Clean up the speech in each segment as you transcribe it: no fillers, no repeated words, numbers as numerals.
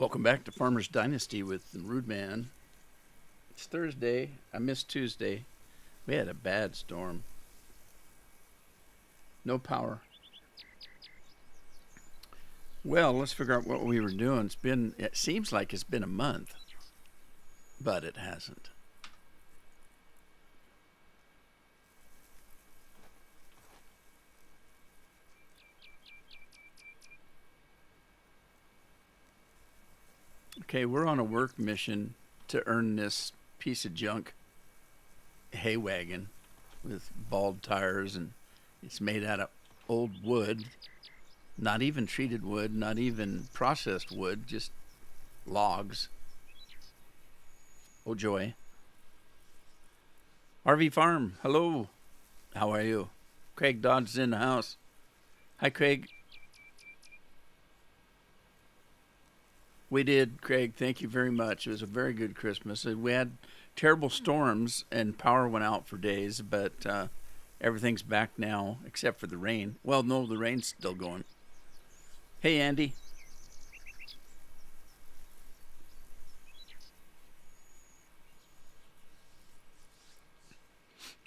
Welcome back to Farmers Dynasty with Rudeman. It's Thursday. I missed Tuesday. We had a bad storm. No power. Well, let's figure out what we were doing. It seems like it's been a month, but it hasn't. Okay, we're on a work mission to earn this piece of junk hay wagon with bald tires, and it's made out of old wood, not even treated wood, not even processed wood, just logs. Oh joy. RV Farm, hello. How are you? Craig Dodds in the house. Hi, Craig. We did, Craig. Thank you very much. It was a very good Christmas. We had terrible storms and power went out for days, but everything's back now except for the rain. Well, no, the rain's still going. Hey, Andy.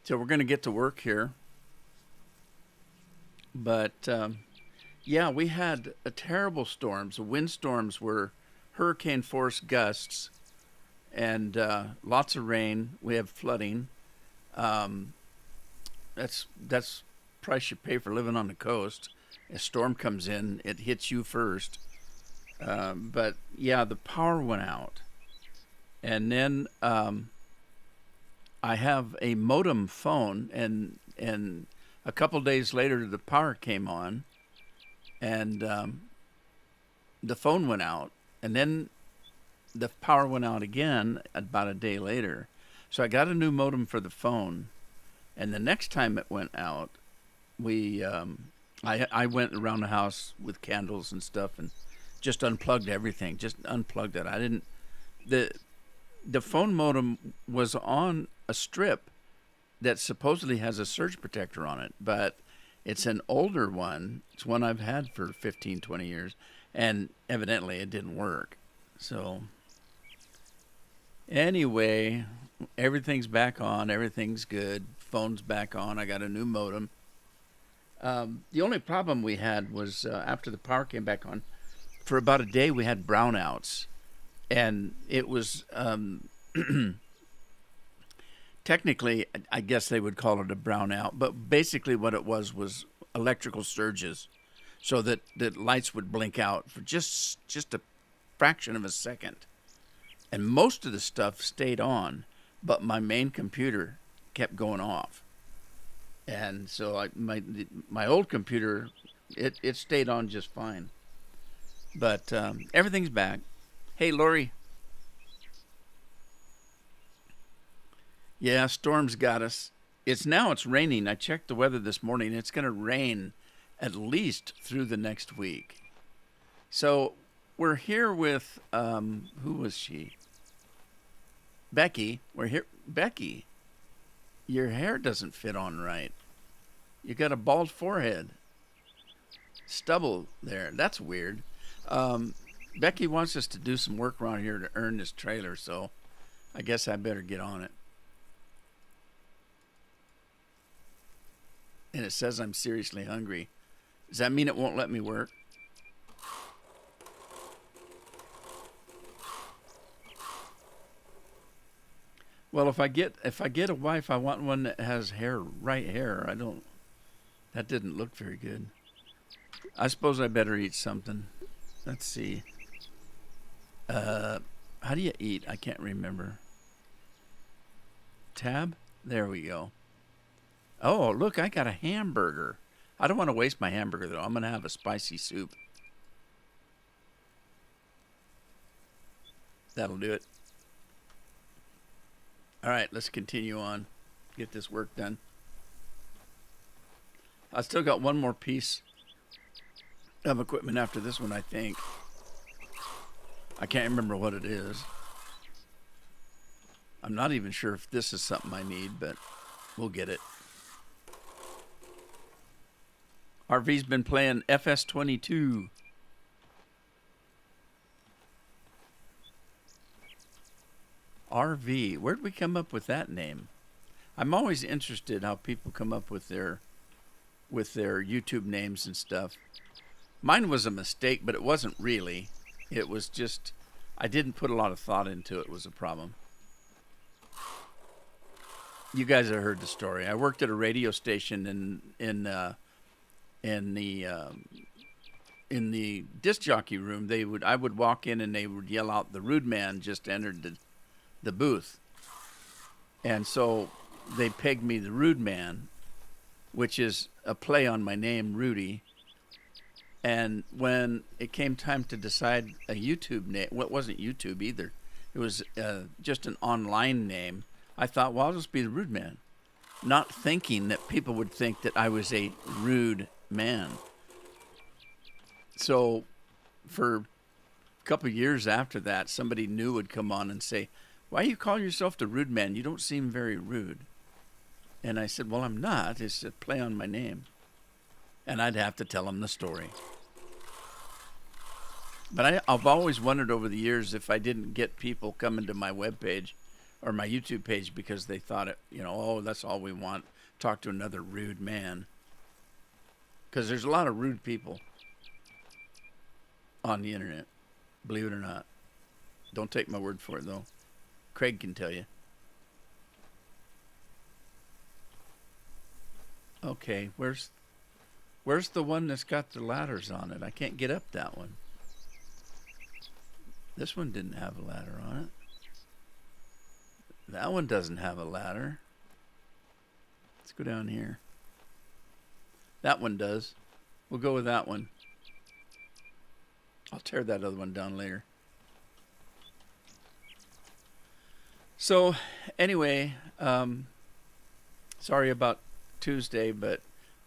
So we're going to get to work here. But yeah, we had a terrible storms. The windstorms were hurricane force gusts and lots of rain. We have flooding. That's price you pay for living on the coast. A storm comes in, it hits you first. But yeah, the power went out, and then I have a modem phone, and a couple days later the power came on, and the phone went out, and then the power went out again about a day later. So I got a new modem for the phone, and the next time it went out, I went around the house with candles and stuff and just unplugged everything. Just unplugged it. I didn't. The phone modem was on a strip that supposedly has a surge protector on it, but it's an older one. It's one I've had for 15, 20 years, and evidently it didn't work. So anyway, everything's back on. Everything's good. Phone's back on. I got a new modem. The only problem we had was after the power came back on, for about a day we had brownouts, and it was technically, I guess they would call it a brownout, but basically what it was electrical surges, so that the lights would blink out for just a fraction of a second, and most of the stuff stayed on, but my main computer kept going off. And so my old computer, it stayed on just fine. But everything's back. Hey, Lori. Yeah, storms got us. It's raining. I checked the weather this morning. It's going to rain at least through the next week. So we're here with, who was she? Becky. We're here. Becky, your hair doesn't fit on right. You got a bald forehead. Stubble there. That's weird. Becky wants us to do some work around here to earn this trailer, so I guess I better get on it. And it says I'm seriously hungry. Does that mean it won't let me work? Well, if I get a wife, I want one that has right hair. That didn't look very good. I suppose I better eat something. Let's see. How do you eat? I can't remember. Tab? There we go. Oh, look, I got a hamburger. I don't want to waste my hamburger, though. I'm going to have a spicy soup. That'll do it. All right, let's continue on. Get this work done. I still got one more piece of equipment after this one, I think. I can't remember what it is. I'm not even sure if this is something I need, but we'll get it. RV's been playing FS22. RV. Where'd we come up with that name? I'm always interested how people come up with their YouTube names and stuff. Mine was a mistake, but it wasn't really. It was just I didn't put a lot of thought into it was a problem. You guys have heard the story. I worked at a radio station in the disc jockey room. I would walk in and they would yell out, "The Rudeman just entered the booth," and so they pegged me the Rudeman, which is a play on my name, Rudy. And when it came time to decide a YouTube name, well, it wasn't YouTube either. It was just an online name. I thought, well, I'll just be the Rude Man, not thinking that people would think that I was a rude man. So for a couple of years after that, somebody new would come on and say, "Why you call yourself the Rude Man? You don't seem very rude." And I said, "Well, I'm not. It's a play on my name." And I'd have to tell them the story. But I've always wondered over the years if I didn't get people coming to my webpage or my YouTube page because they thought it, oh, that's all we want, talk to another rude man. Because there's a lot of rude people on the internet, believe it or not. Don't take my word for it, though. Craig can tell you. Okay, where's the one that's got the ladders on it? I can't get up that one. This one didn't have a ladder on it. That one doesn't have a ladder. Let's go down here. That one does. We'll go with that one. I'll tear that other one down later. So, anyway, sorry about Tuesday, but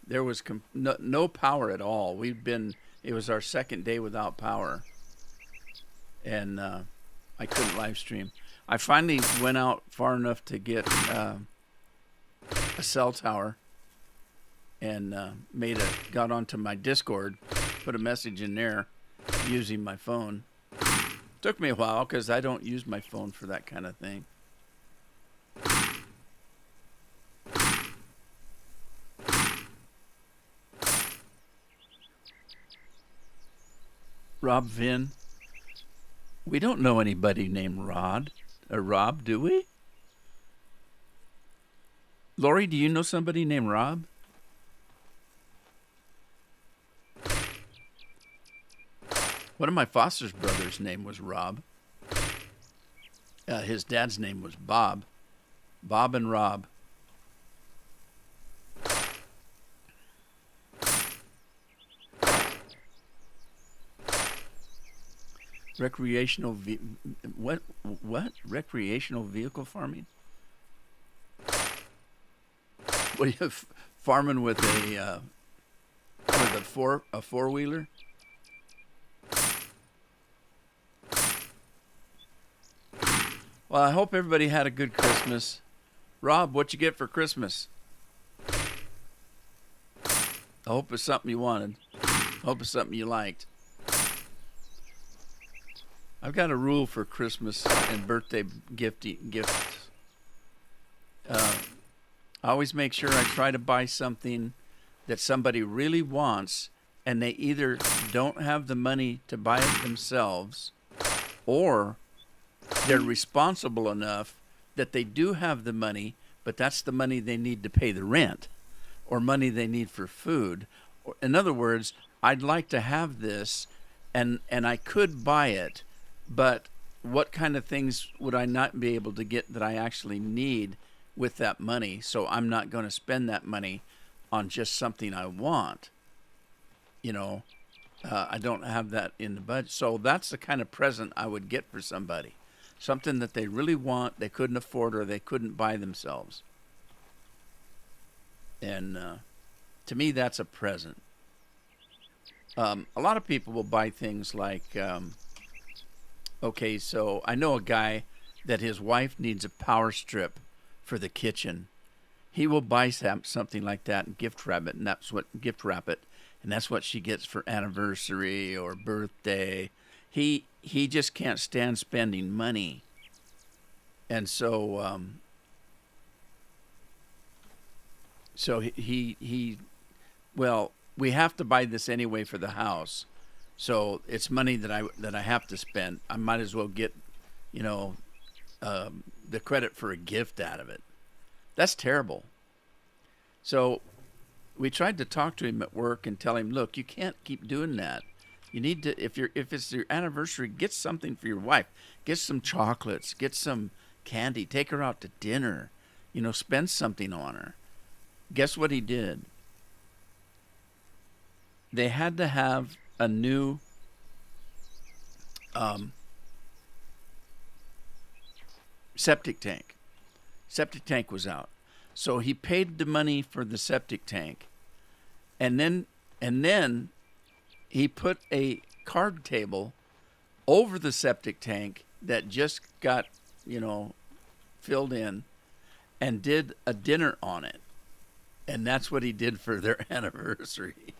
there was no power at all. It was our second day without power. And I couldn't live stream. I finally went out far enough to get a cell tower and got onto my Discord, put a message in there using my phone. Took me a while because I don't use my phone for that kind of thing. Rob Vinn. We don't know anybody named Rob, do we? Lori, do you know somebody named Rob? One of my foster's brothers' name was Rob. His dad's name was Bob. Bob and Rob. Recreational what recreational vehicle farming? What are you farming with a four-wheeler? Well, I hope everybody had a good Christmas. Rob, what'd you get for Christmas? I hope it's something you wanted. I hope it's something you liked. I've got a rule for Christmas and birthday gifts. I always make sure I try to buy something that somebody really wants, and they either don't have the money to buy it themselves, or they're responsible enough that they do have the money, but that's the money they need to pay the rent, or money they need for food. In other words, I'd like to have this, and I could buy it, but what kind of things would I not be able to get that I actually need with that money? So I'm not going to spend that money on just something I want. I don't have that in the budget. So that's the kind of present I would get for somebody. Something that they really want, they couldn't afford, or they couldn't buy themselves. And to me, that's a present. A lot of people will buy things like... Okay, so I know a guy that his wife needs a power strip for the kitchen. He will buy something like that and gift wrap it, and that's what she gets for anniversary or birthday. He just can't stand spending money. And so well, we have to buy this anyway for the house. So it's money that I have to spend. I might as well get, you know, the credit for a gift out of it. That's terrible. So we tried to talk to him at work and tell him, look, you can't keep doing that. You need to, if it's your anniversary, get something for your wife. Get some chocolates. Get some candy. Take her out to dinner. You know, spend something on her. Guess what he did? They had to have a new septic tank. Septic tank was out. So he paid the money for the septic tank. And then he put a card table over the septic tank that just got, you know, filled in, and did a dinner on it. And that's what he did for their anniversary.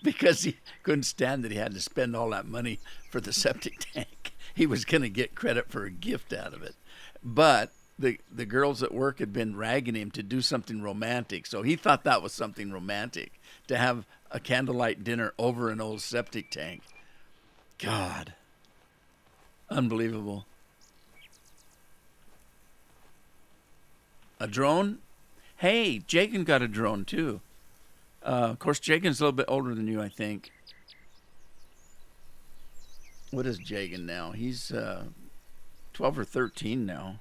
Because he couldn't stand that he had to spend all that money for the septic tank. He was going to get credit for a gift out of it. But the girls at work had been ragging him to do something romantic. So he thought that was something romantic, to have a candlelight dinner over an old septic tank. God. Unbelievable. A drone? Hey, Jagan got a drone too. Of course, Jagan's a little bit older than you, I think. What is Jagan now? He's 12 or 13 now.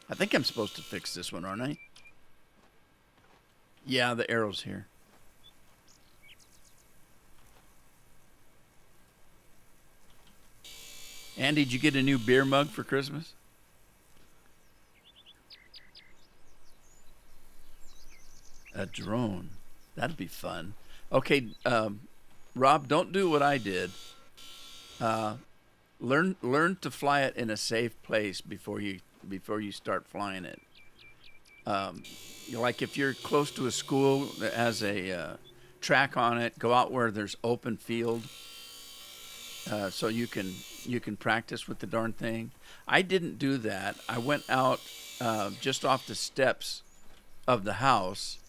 I think I'm supposed to fix this one, aren't I? Yeah, the arrow's here. Andy, did you get a new beer mug for Christmas? A drone. That'd be fun. Okay, Rob, don't do what I did. Learn to fly it in a safe place before you start flying it. Like if you're close to a school that has a track on it, go out where there's open field, so you can practice with the darn thing. I didn't do that. I went out just off the steps of the house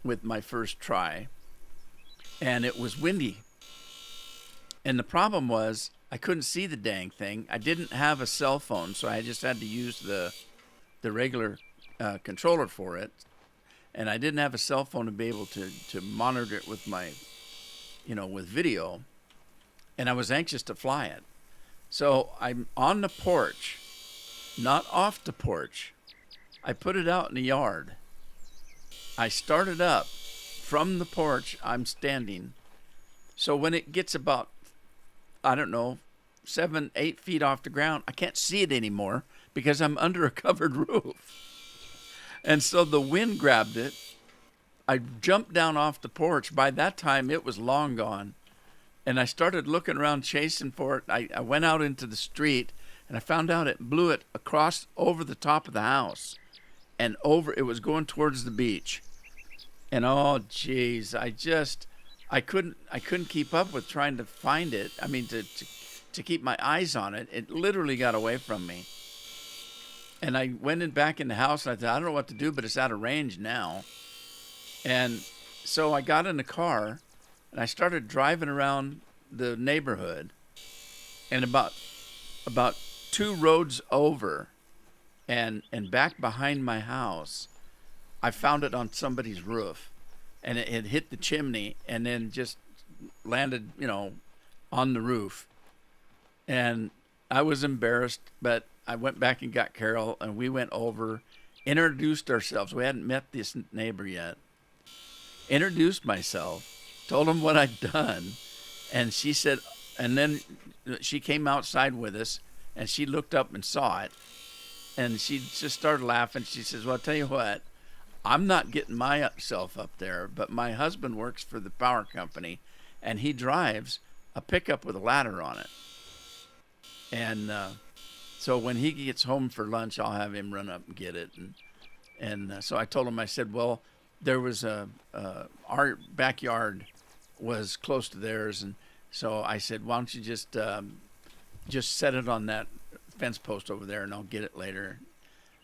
with my first try, and it was windy. And the problem was I couldn't see the dang thing. I didn't have a cell phone, so I just had to use the regular controller for it. And I didn't have a cell phone to be able to monitor it with my, with video. And I was anxious to fly it. So I'm on the porch, not off the porch. I put it out in the yard. I started up from the porch. I'm standing. So when it gets about, 7-8 feet off the ground, I can't see it anymore because I'm under a covered roof. And so the wind grabbed it. I jumped down off the porch. By that time, it was long gone. And I started looking around, chasing for it. I went out into the street, and I found out it blew it across over the top of the house. And it was going towards the beach. And oh, geez, I couldn't keep up with trying to find it. I mean, to keep my eyes on it. It literally got away from me. And I went back in the house, and I thought, I don't know what to do, but it's out of range now. And so I got in the car, and I started driving around the neighborhood. And about 2 roads over and back behind my house, I found it on somebody's roof. And it had hit the chimney and then just landed, on the roof. And I was embarrassed, but I went back and got Carol, and we went over, introduced ourselves. We hadn't met this neighbor yet. Introduced myself, told him what I'd done, and she said, and then she came outside with us, and she looked up and saw it, and she just started laughing. She says, well, I'll tell you what, I'm not getting myself up there, but my husband works for the power company, and he drives a pickup with a ladder on it. And so when he gets home for lunch, I'll have him run up and get it. And so I told him, I said, well, there was our backyard was close to theirs, and so I said, "Why don't you just set it on that fence post over there, and I'll get it later."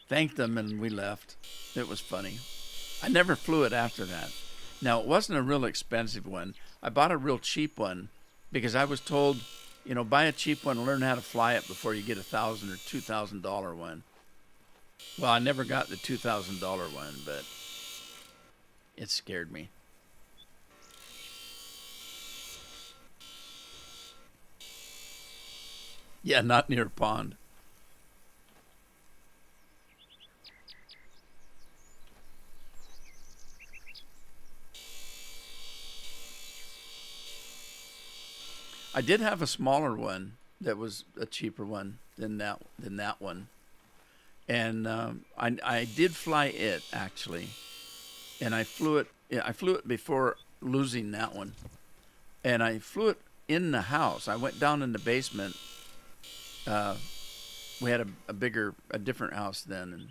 Thanked them, and we left. It was funny. I never flew it after that. Now, it wasn't a real expensive one. I bought a real cheap one because I was told, buy a cheap one and learn how to fly it before you get $1,000 or $2,000 one. Well, I never got the $2,000 one, but it scared me. Yeah, not near a pond. I did have a smaller one that was a cheaper one than that one, and I did fly it actually, and I flew it. Yeah, I flew it before losing that one, and I flew it in the house. I went down in the basement. Uh, we had a different house then, and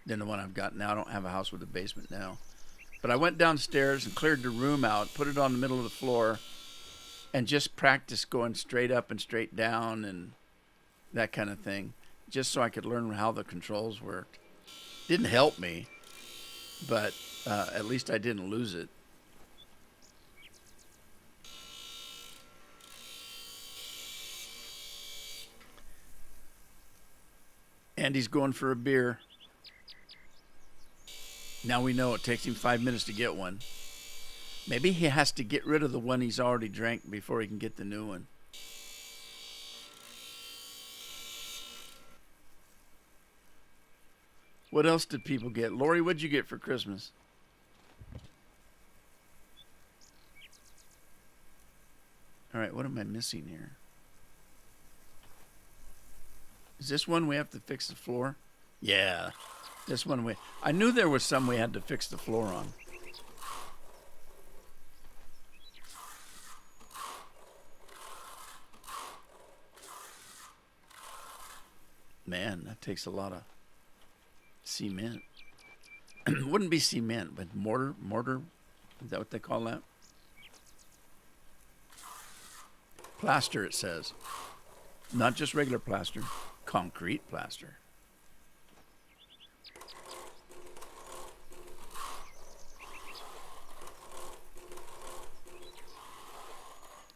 than the one I've got now. I don't have a house with a basement now, but I went downstairs and cleared the room out, put it on the middle of the floor, and just practice going straight up and straight down and that kind of thing, just so I could learn how the controls worked. Didn't help me, but at least I didn't lose it. Andy's going for a beer. Now we know it takes him 5 minutes to get one. Maybe he has to get rid of the one he's already drank before he can get the new one. What else did people get? Lori, what'd you get for Christmas? All right, what am I missing here? Is this one we have to fix the floor? Yeah, this one I knew there was some we had to fix the floor on. Man, that takes a lot of cement. Wouldn't be cement, but mortar. Is that what they call that? Plaster, it says. Not just regular plaster, concrete plaster.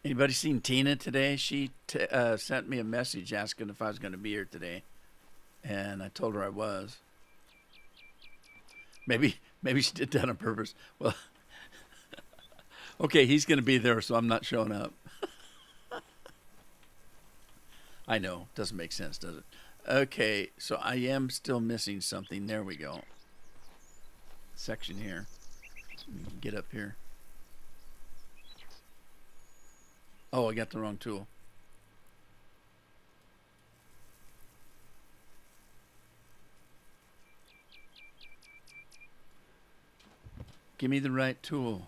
Anybody seen Tina today? She sent me a message asking if I was going to be here today, and I told her I was. Maybe she did that on purpose. Well, okay, he's going to be there, so I'm not showing up. I know, doesn't make sense, does it? Okay, so I am still missing something. There we go. Section here. Get up here. Oh, I got the wrong tool. Give me the right tool.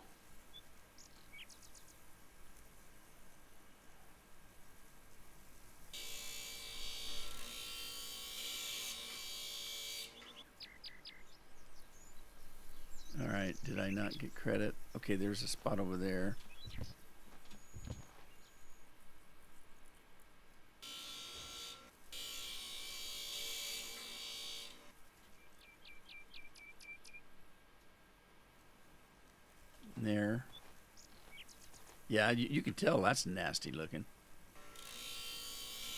All right, did I not get credit? Okay, there's a spot over there. There. Yeah, you can tell that's nasty looking.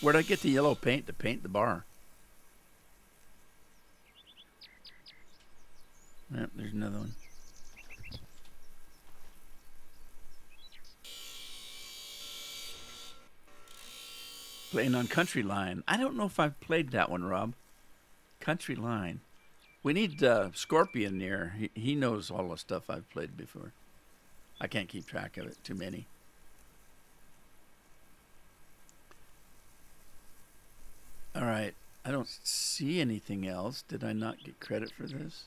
Where'd I get the yellow paint to paint the bar? Yep, there's another one. Playing on Country Line. I don't know if I've played that one, Rob. Country Line. We need Scorpion here. He knows all the stuff I've played before. I can't keep track of it. Too many. All right. I don't see anything else. Did I not get credit for this?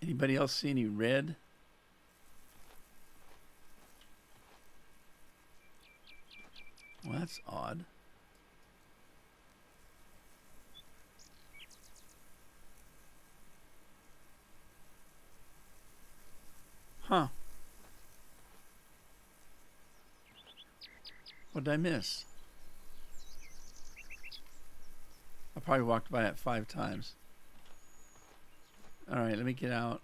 Anybody else see any red? Well, that's odd. Huh. What did I miss? I probably walked by it 5 times. All right, let me get out.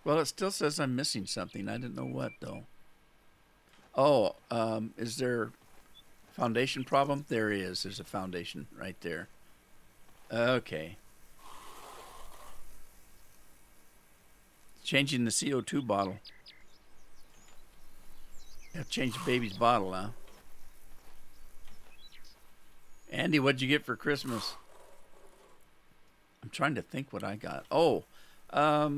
Well, it still says I'm missing something. I didn't know what, though. Oh, is there foundation problem? There is. There's a foundation right there. Okay. Changing the CO2 bottle. Yeah, change the baby's bottle now. Andy, what'd you get for Christmas? I'm trying to think what I got. Oh, a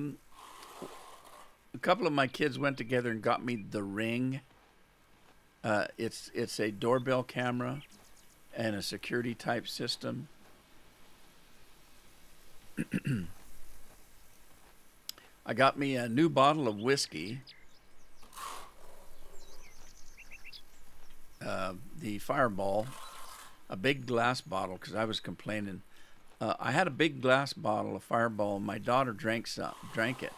couple of my kids went together and got me the Ring. It's a doorbell camera and a security type system. I got me a new bottle of whiskey. The Fireball, a big glass bottle, because I was complaining. I had a big glass bottle of Fireball, and my daughter drank it.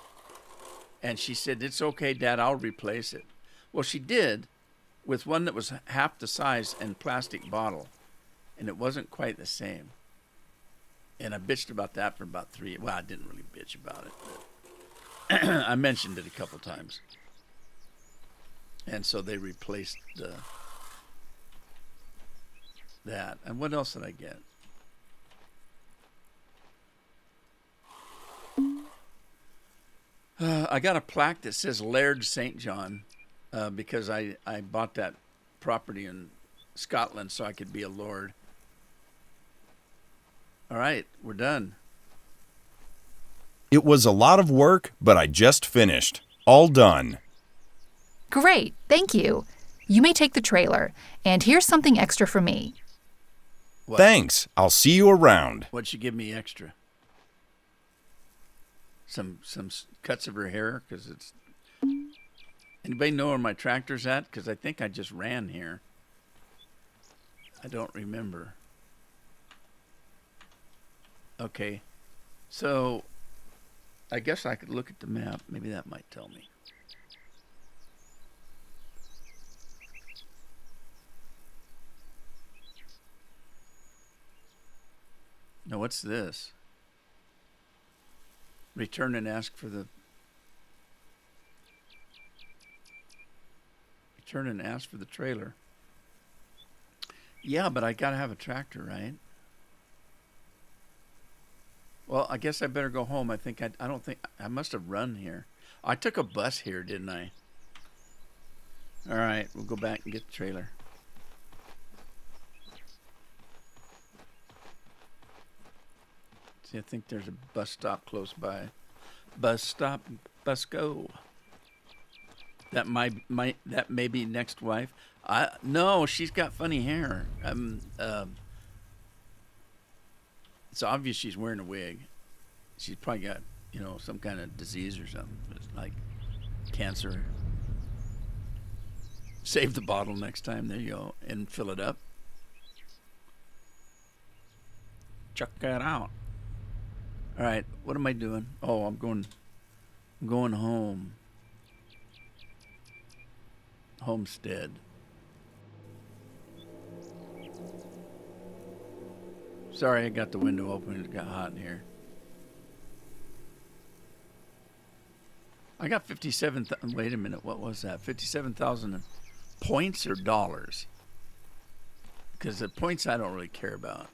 And she said, "It's okay, Dad, I'll replace it." Well, she did, with one that was half the size and plastic bottle, and it wasn't quite the same. And I bitched about that for about 3. Well, I didn't really bitch about it, but I mentioned it a couple times. And so they replaced that. And what else did I get? I got a plaque that says Laird St. John because I bought that property in Scotland so I could be a lord. All right, we're done. It was a lot of work, but I just finished. All done. Great, thank you. You may take the trailer, and here's something extra for me. What? Thanks. I'll see you around. What'd she give me extra? Some cuts of her hair, because it's... Anybody know where my tractor's at? Because I think I just ran here. I don't remember. Okay, so I guess I could look at the map. Maybe that might tell me. No, what's this? Return and ask for the... Return and ask for the trailer. Yeah, but I gotta have a tractor, right? Well, I guess I better go home. I don't think I must have run here. I took a bus here, didn't I? All right, we'll go back and get the trailer. See, I think there's a bus stop close by. Bus stop, bus go. That may be next wife. No, she's got funny hair. It's obvious she's wearing a wig. She's probably got, some kind of disease or something. It's like cancer. Save the bottle next time. There you go. And fill it up. Check that out. All right. What am I doing? Oh, I'm going home. Homestead. Sorry, I got the window open. It got hot in here. I got 57. Wait a minute. What was that? 57,000 points or dollars? Because the points I don't really care about.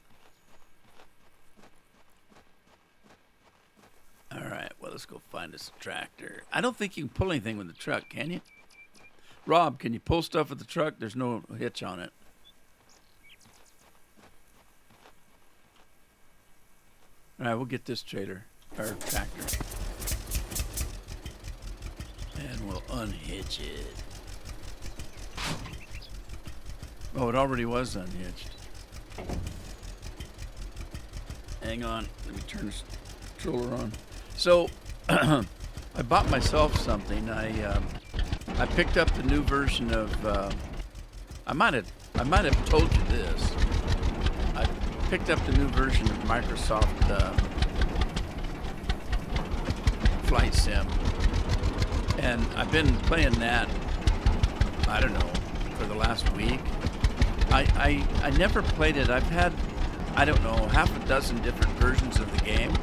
All right. Well, let's go find us a tractor. I don't think you can pull anything with the truck, can you? Rob, can you pull stuff with the truck? There's no hitch on it. All right, we'll get this trailer, or tractor. And we'll unhitch it. Oh, it already was unhitched. Hang on, let me turn this controller on. So, I bought myself something. I picked up the new version of. I might have told you this. I picked up the new version of Microsoft flight sim, and I've been playing that, I don't know, for the last week. I never played it. I've had, I don't know, half a dozen different versions of the game,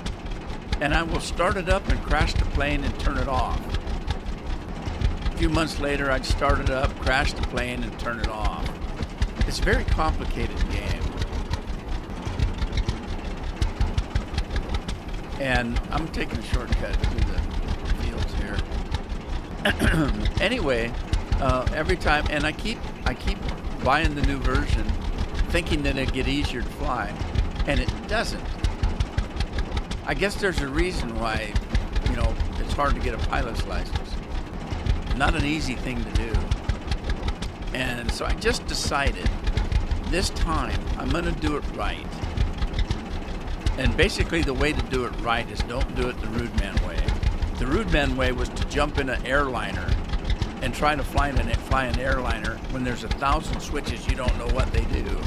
and I will start it up and crash the plane and turn it off. A few months later, I'd start it up, crash the plane, and turn it off. It's a very complicated game. And I'm taking a shortcut through the fields here. Anyway, every time, and I keep buying the new version, thinking that it'd get easier to fly, and it doesn't. I guess there's a reason why, it's hard to get a pilot's license. Not an easy thing to do. And so I just decided this time I'm going to do it right. And basically the way to do it right is don't do it the Rudeman way. The Rudeman way was to jump in an airliner and try to fly an airliner when there's 1,000 switches, you don't know what they do.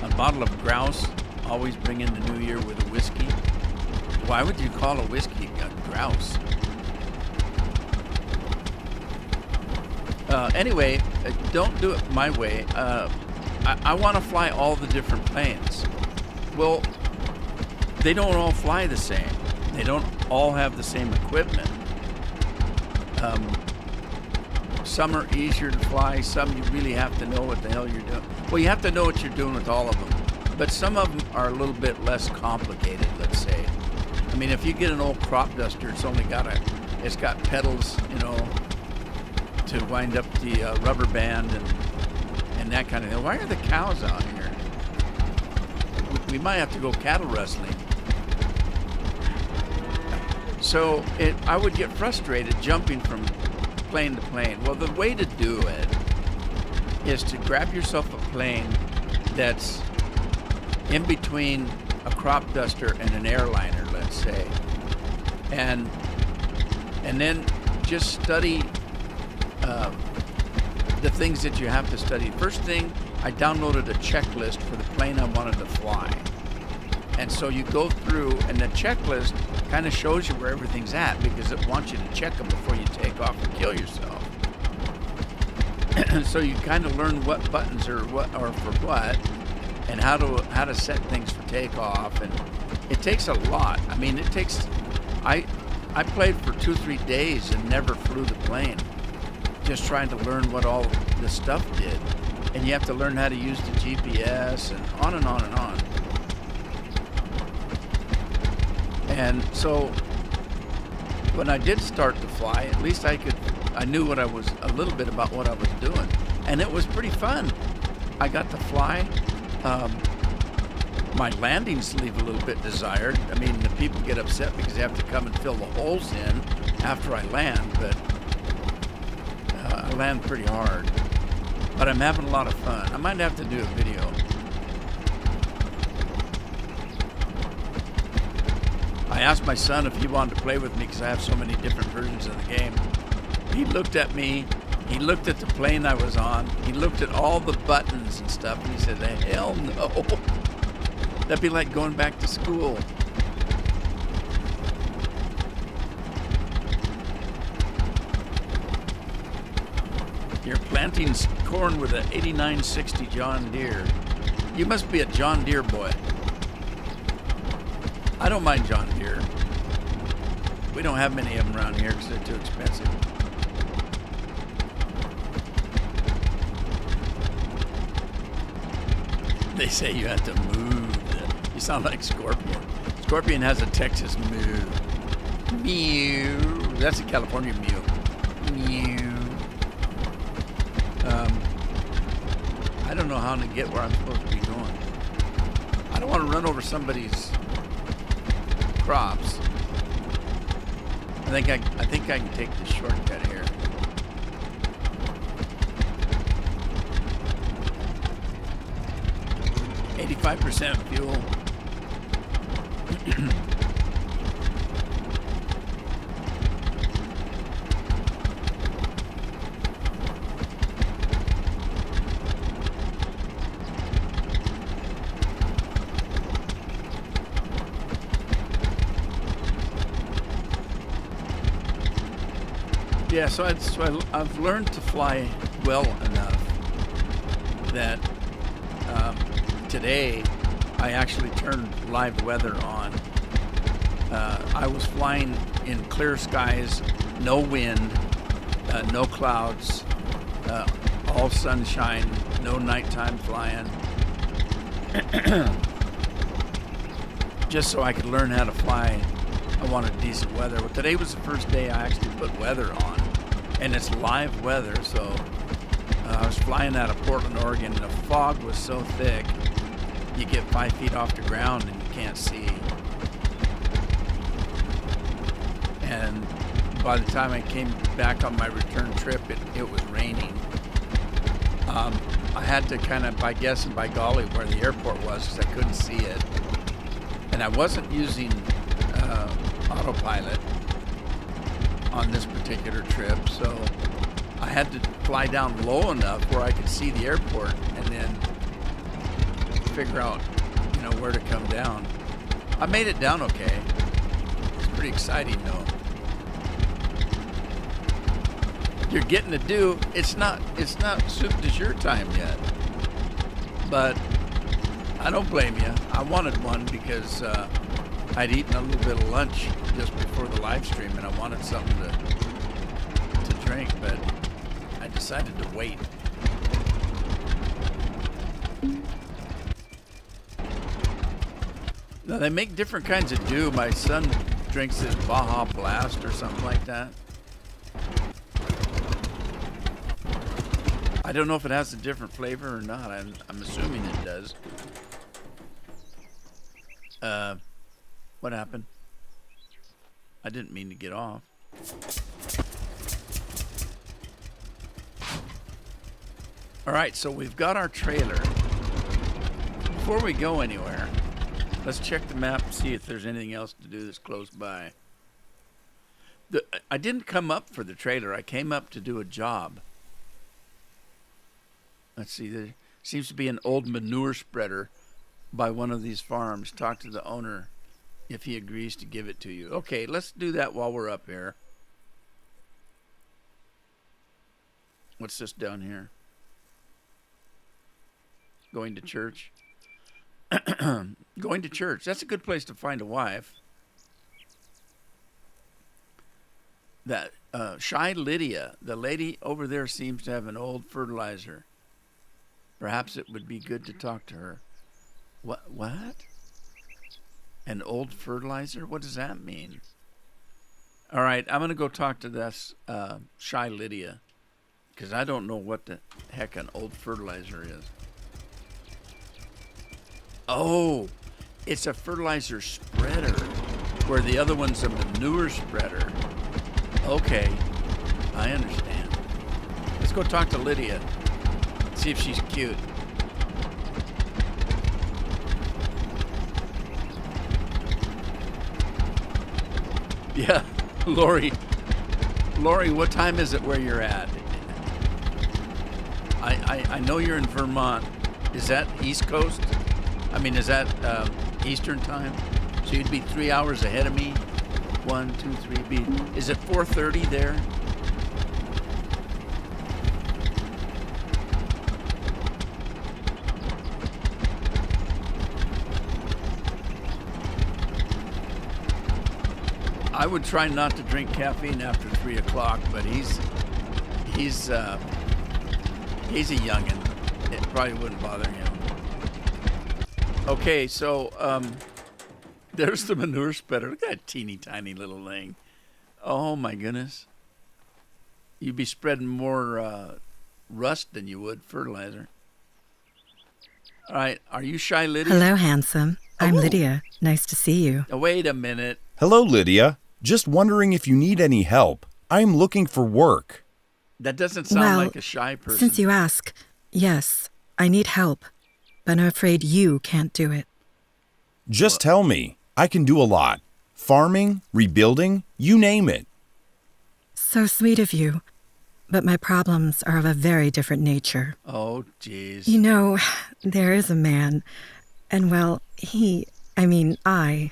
A bottle of grouse, always bring in the new year with a whiskey. Why would you call a whiskey a grouse? Anyway, don't do it my way. I want to fly all the different planes. Well, they don't all fly the same. They don't all have the same equipment. Some are easier to fly. Some you really have to know what the hell you're doing. Well, you have to know what you're doing with all of them. But some of them are a little bit less complicated, let's say. I mean, if you get an old crop duster, it's got pedals, to wind up the rubber band and that kind of thing. Why are the cows out here? We might have to go cattle rustling. So I would get frustrated jumping from plane to plane. Well, the way to do it is to grab yourself a plane that's in between a crop duster and an airliner, let's say, and then just study the things that you have to study. First thing, I downloaded a checklist for the plane I wanted to fly. And so you go through, and the checklist kind of shows you where everything's at because it wants you to check them before you take off and kill yourself. So you kind of learn what buttons are for what, and how to set things for takeoff. And it takes a lot. I mean, I played for 2-3 days and never flew the plane, just trying to learn what all the stuff did. And you have to learn how to use the GPS and on and on and on. And so when I did start to fly, at least I knew a little bit about what I was doing. And it was pretty fun. I got to fly. My landings leave a little bit desired. I mean, the people get upset because they have to come and fill the holes in after I land, but I land pretty hard. But I'm having a lot of fun. I might have to do a video. I asked my son if he wanted to play with me because I have so many different versions of the game. He looked at me. He looked at the plane I was on. He looked at all the buttons and stuff, and he said, hell no. That'd be like going back to school. You're planting corn with an 8960 John Deere. You must be a John Deere boy. I don't mind John Deere. We don't have many of them around here because they're too expensive. They say you have to move. You sound like Scorpion. Scorpion has a Texas moo. Mew. That's a California mew. Mew. I don't know how to get where I'm supposed to be going. I don't want to run over somebody's crops. I think I can take the shortcut here. %, fuel. Yeah, I've learned to fly well enough that today I actually turned live weather on. I was flying in clear skies, no wind, no clouds, all sunshine, no nighttime flying. Just so I could learn how to fly. I wanted decent weather. Well, today was the first day I actually put weather on, and it's live weather. So I was flying out of Portland, Oregon, and the fog was so thick, you get 5 feet off the ground and you can't see. And by the time I came back on my return trip, it was raining. I had to kind of, by guess and by golly, where the airport was because I couldn't see it. And I wasn't using autopilot on this particular trip, so I had to fly down low enough where I could see the airport and then figure out, where to come down. I made it down okay. It's pretty exciting though. You're getting to do, it's not soup du jour time yet, but I don't blame you. I wanted one because I'd eaten a little bit of lunch just before the live stream, and I wanted something to drink, but I decided to wait. Now, they make different kinds of dew. My son drinks this Baja Blast or something like that. I don't know if it has a different flavor or not. I'm assuming it does. What happened? I didn't mean to get off. All right, so we've got our trailer. Before we go anywhere, let's check the map and see if there's anything else to do that's close by. I didn't come up for the trailer. I came up to do a job. Let's see, there seems to be an old manure spreader by one of these farms. Talk to the owner if he agrees to give it to you. Okay, let's do that while we're up here. What's this down here? Going to church? Going to church. That's a good place to find a wife. That Shy Lydia, the lady over there, seems to have an old fertilizer. Perhaps it would be good to talk to her. What? An old fertilizer? What does that mean? All right, I'm going to go talk to this Shy Lydia, because I don't know what the heck an old fertilizer is. Oh, it's a fertilizer spreader, where the other one's a manure spreader. Okay, I understand. Let's go talk to Lydia. See if she's cute. Yeah, Lori, what time is it where you're at? I know you're in Vermont. Is that East Coast? I mean, is that Eastern time? So you'd be 3 hours ahead of me. 1, 2, 3. Is it 4:30 there? I would try not to drink caffeine after 3 o'clock, but he's a youngin'. It probably wouldn't bother him. Okay, so there's the manure spreader. Look at that teeny tiny little thing. Oh my goodness. You'd be spreading more rust than you would fertilizer. All right, are you Shy Lydia? Hello, handsome. I'm Lydia. Nice to see you. Oh, wait a minute. Hello, Lydia. Just wondering if you need any help. I'm looking for work. That doesn't sound like a shy person. Since you ask, yes, I need help, but I'm afraid you can't do it. Just tell me. I can do a lot. Farming, rebuilding, you name it. So sweet of you, but my problems are of a very different nature. Oh, jeez. You know, there is a man, and well, I...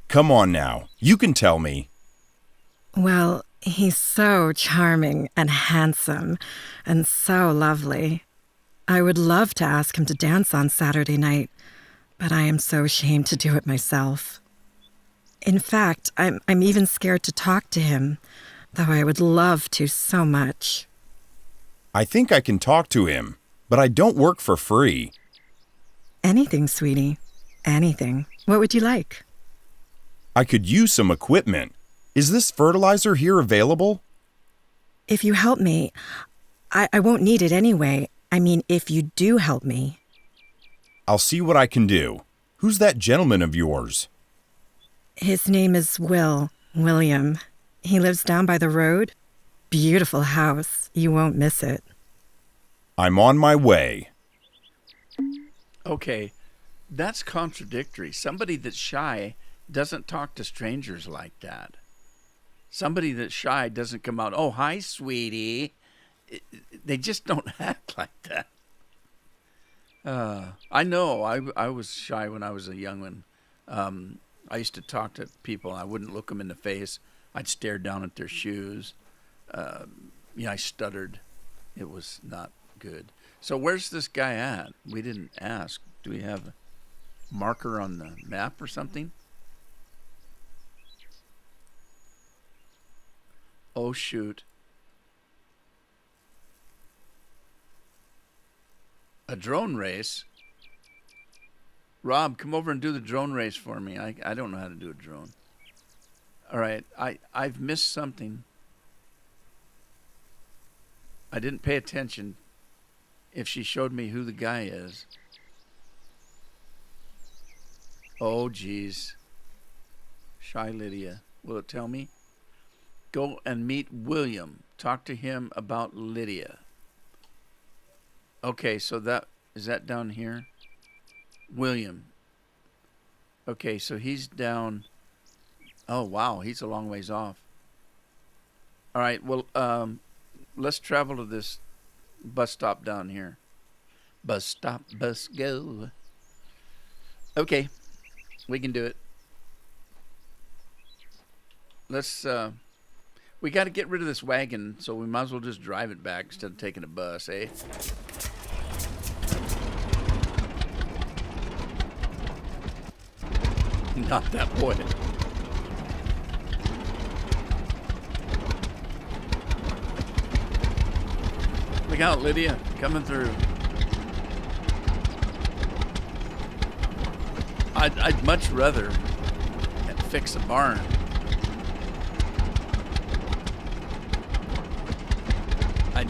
Come on now. You can tell me. Well, He's so charming and handsome and so lovely. I would love to ask him to dance on Saturday night, but I am so ashamed to do it myself. In fact, I'm even scared to talk to him, though I would love to so much. I think I can talk to him, but I don't work for free. Anything, sweetie. Anything. What would you like? I could use some equipment. Is this fertilizer here available? If you help me, I won't need it anyway. I mean, if you do help me. I'll see what I can do. Who's that gentleman of yours? His name is William. He lives down by the road. Beautiful house. You won't miss it. I'm on my way. Okay, that's contradictory. Somebody that's shy doesn't talk to strangers like that. Somebody that's shy doesn't come out, oh, hi, sweetie. They just don't act like that. I know. I was shy when I was a young one. I used to talk to people. I wouldn't look them in the face. I'd stare down at their shoes. I stuttered. It was not good. So where's this guy at? We didn't ask. Do we have a marker on the map or something? Oh, shoot. A drone race? Rob, come over and do the drone race for me. I don't know how to do a drone. All right, I've missed something. I didn't pay attention if she showed me who the guy is. Oh, geez. Shy Lydia. Will it tell me? Go and meet William. Talk to him about Lydia. Okay, so is that down here? William. Okay, so he's down. Oh, wow, he's a long ways off. All right, well, let's travel to this bus stop down here. Bus stop, bus go. Okay, we can do it. Let's, we got to get rid of this wagon, so we might as well just drive it back instead of taking a bus, eh? Not that boy. Look out, Lydia, coming through. I'd much rather fix a barn.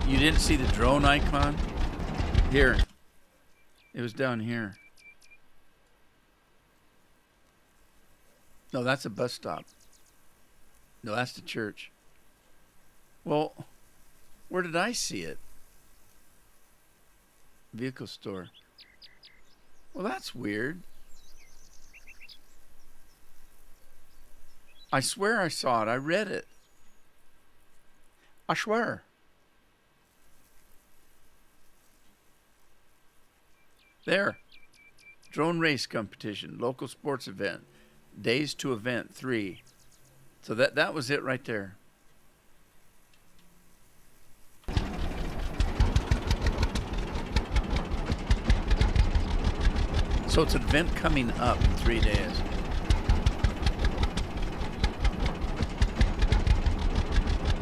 You didn't see the drone icon? Here. It was down here. No, that's a bus stop. No, that's the church. Well, where did I see it? Vehicle store. Well, that's weird. I swear I saw it. I read it. I swear. There. Drone race competition. Local sports event. Days to event 3. So that was it right there. So it's an event coming up in 3 days.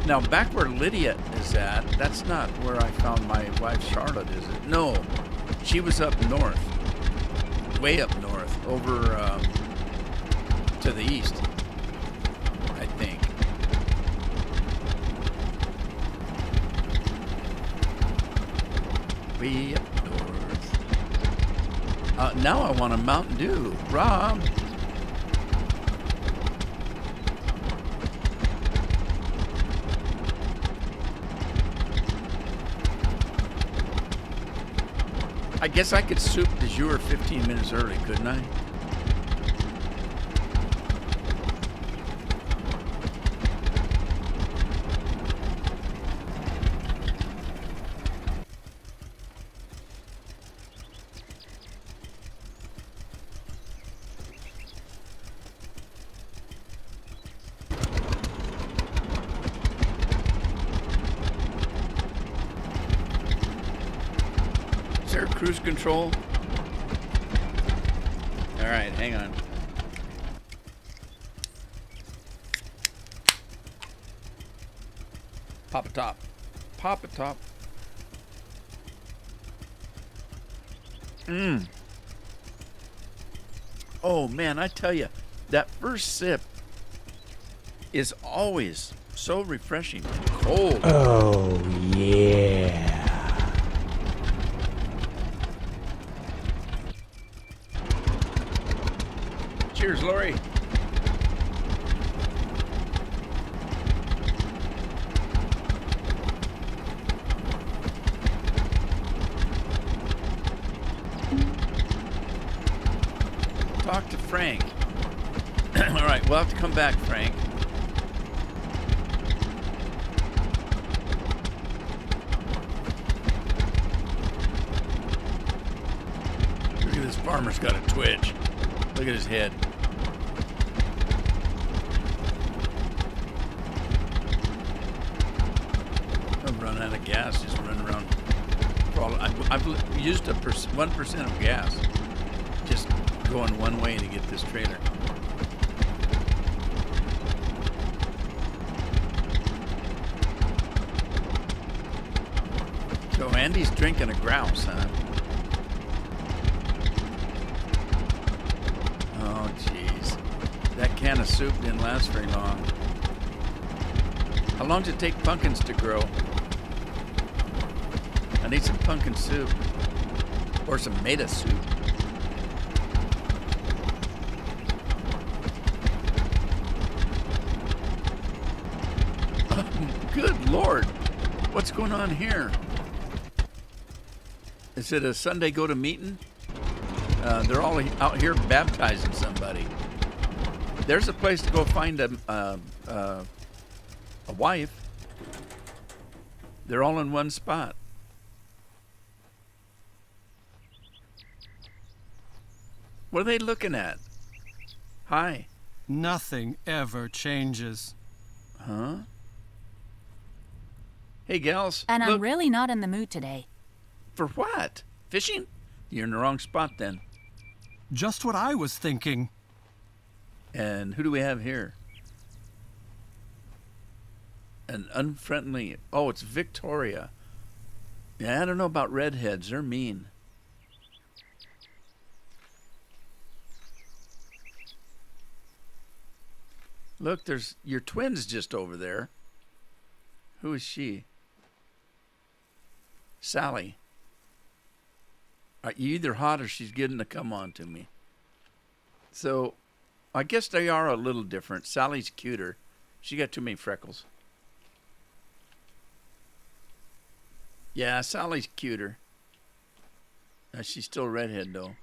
Now back where Lydia is at, that's not where I found my wife Charlotte, is it? No, she was up north, way up north, over to the east, I think. Way up north. Now I want a Mountain Dew. Rob. I guess I could soup du jour 15 minutes early, couldn't I? cruise control. All right, hang on. Pop a top. Pop a top. Oh man, I tell you, that first sip is always so refreshing. Cold. Oh, yeah. Cheers, Lori. Talk to Frank. All right, we'll have to come back, Frank. Look at this farmer's got a twitch. Look at his head. I've run out of gas just running around. I've used 1% of gas just going one way to get this trailer. So Andy's drinking a grouse, huh? Oh, jeez. That can of soup didn't last very long. How long does it take pumpkins to grow? I need some pumpkin soup. Or some tomato soup. Good Lord. What's going on here? Is it a Sunday go to meeting? They're all out here baptizing somebody. There's a place to go find a wife. They're all in one spot. What are they looking at? Hi. Nothing ever changes. Huh? Hey, gals. And I'm look. really not in the mood today. For what? Fishing? You're in the wrong spot then. Just what I was thinking. And who do we have here? An unfriendly... Oh, it's Victoria. Yeah, I don't know about redheads. They're mean. Look, there's your twin's just over there. Who is she? Sally. You either hot or she's getting to come on to me. So, I guess they are a little different. Sally's cuter. She got too many freckles. Yeah, Sally's cuter. She's still a redhead, though.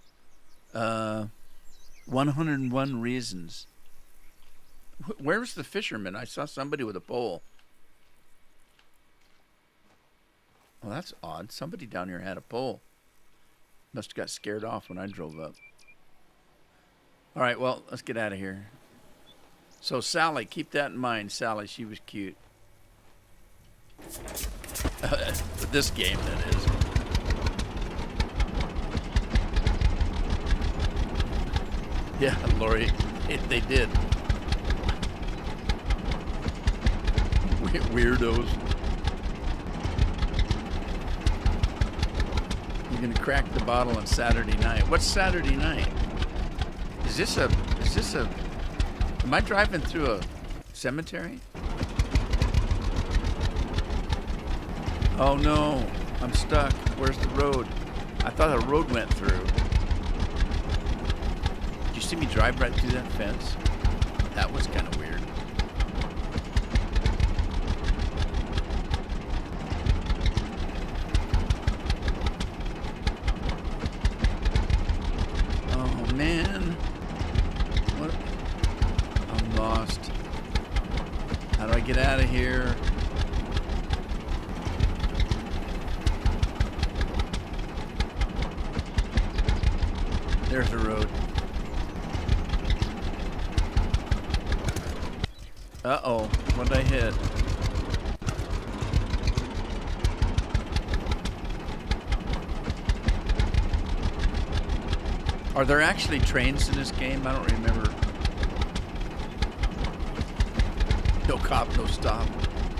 101 Reasons. Where's the fisherman? I saw somebody with a pole. Well, that's odd. Somebody down here had a pole. Must have got scared off when I drove up. All right, well, let's get out of here. So, Sally, keep that in mind. Sally, she was cute. For this game, that is. Yeah, Lori, they did. Weirdos. You're gonna crack the bottle on Saturday night. What's Saturday night? Is this a am I driving through a cemetery? Oh no, I'm stuck. Where's the road? I thought a road went through. Did you see me drive right through that fence? That was kind of weird. Man, what? I'm lost. How do I get out of here? There's the road. Uh-oh, what did I hit? Are there actually trains in this game? I don't remember. No cop, no stop.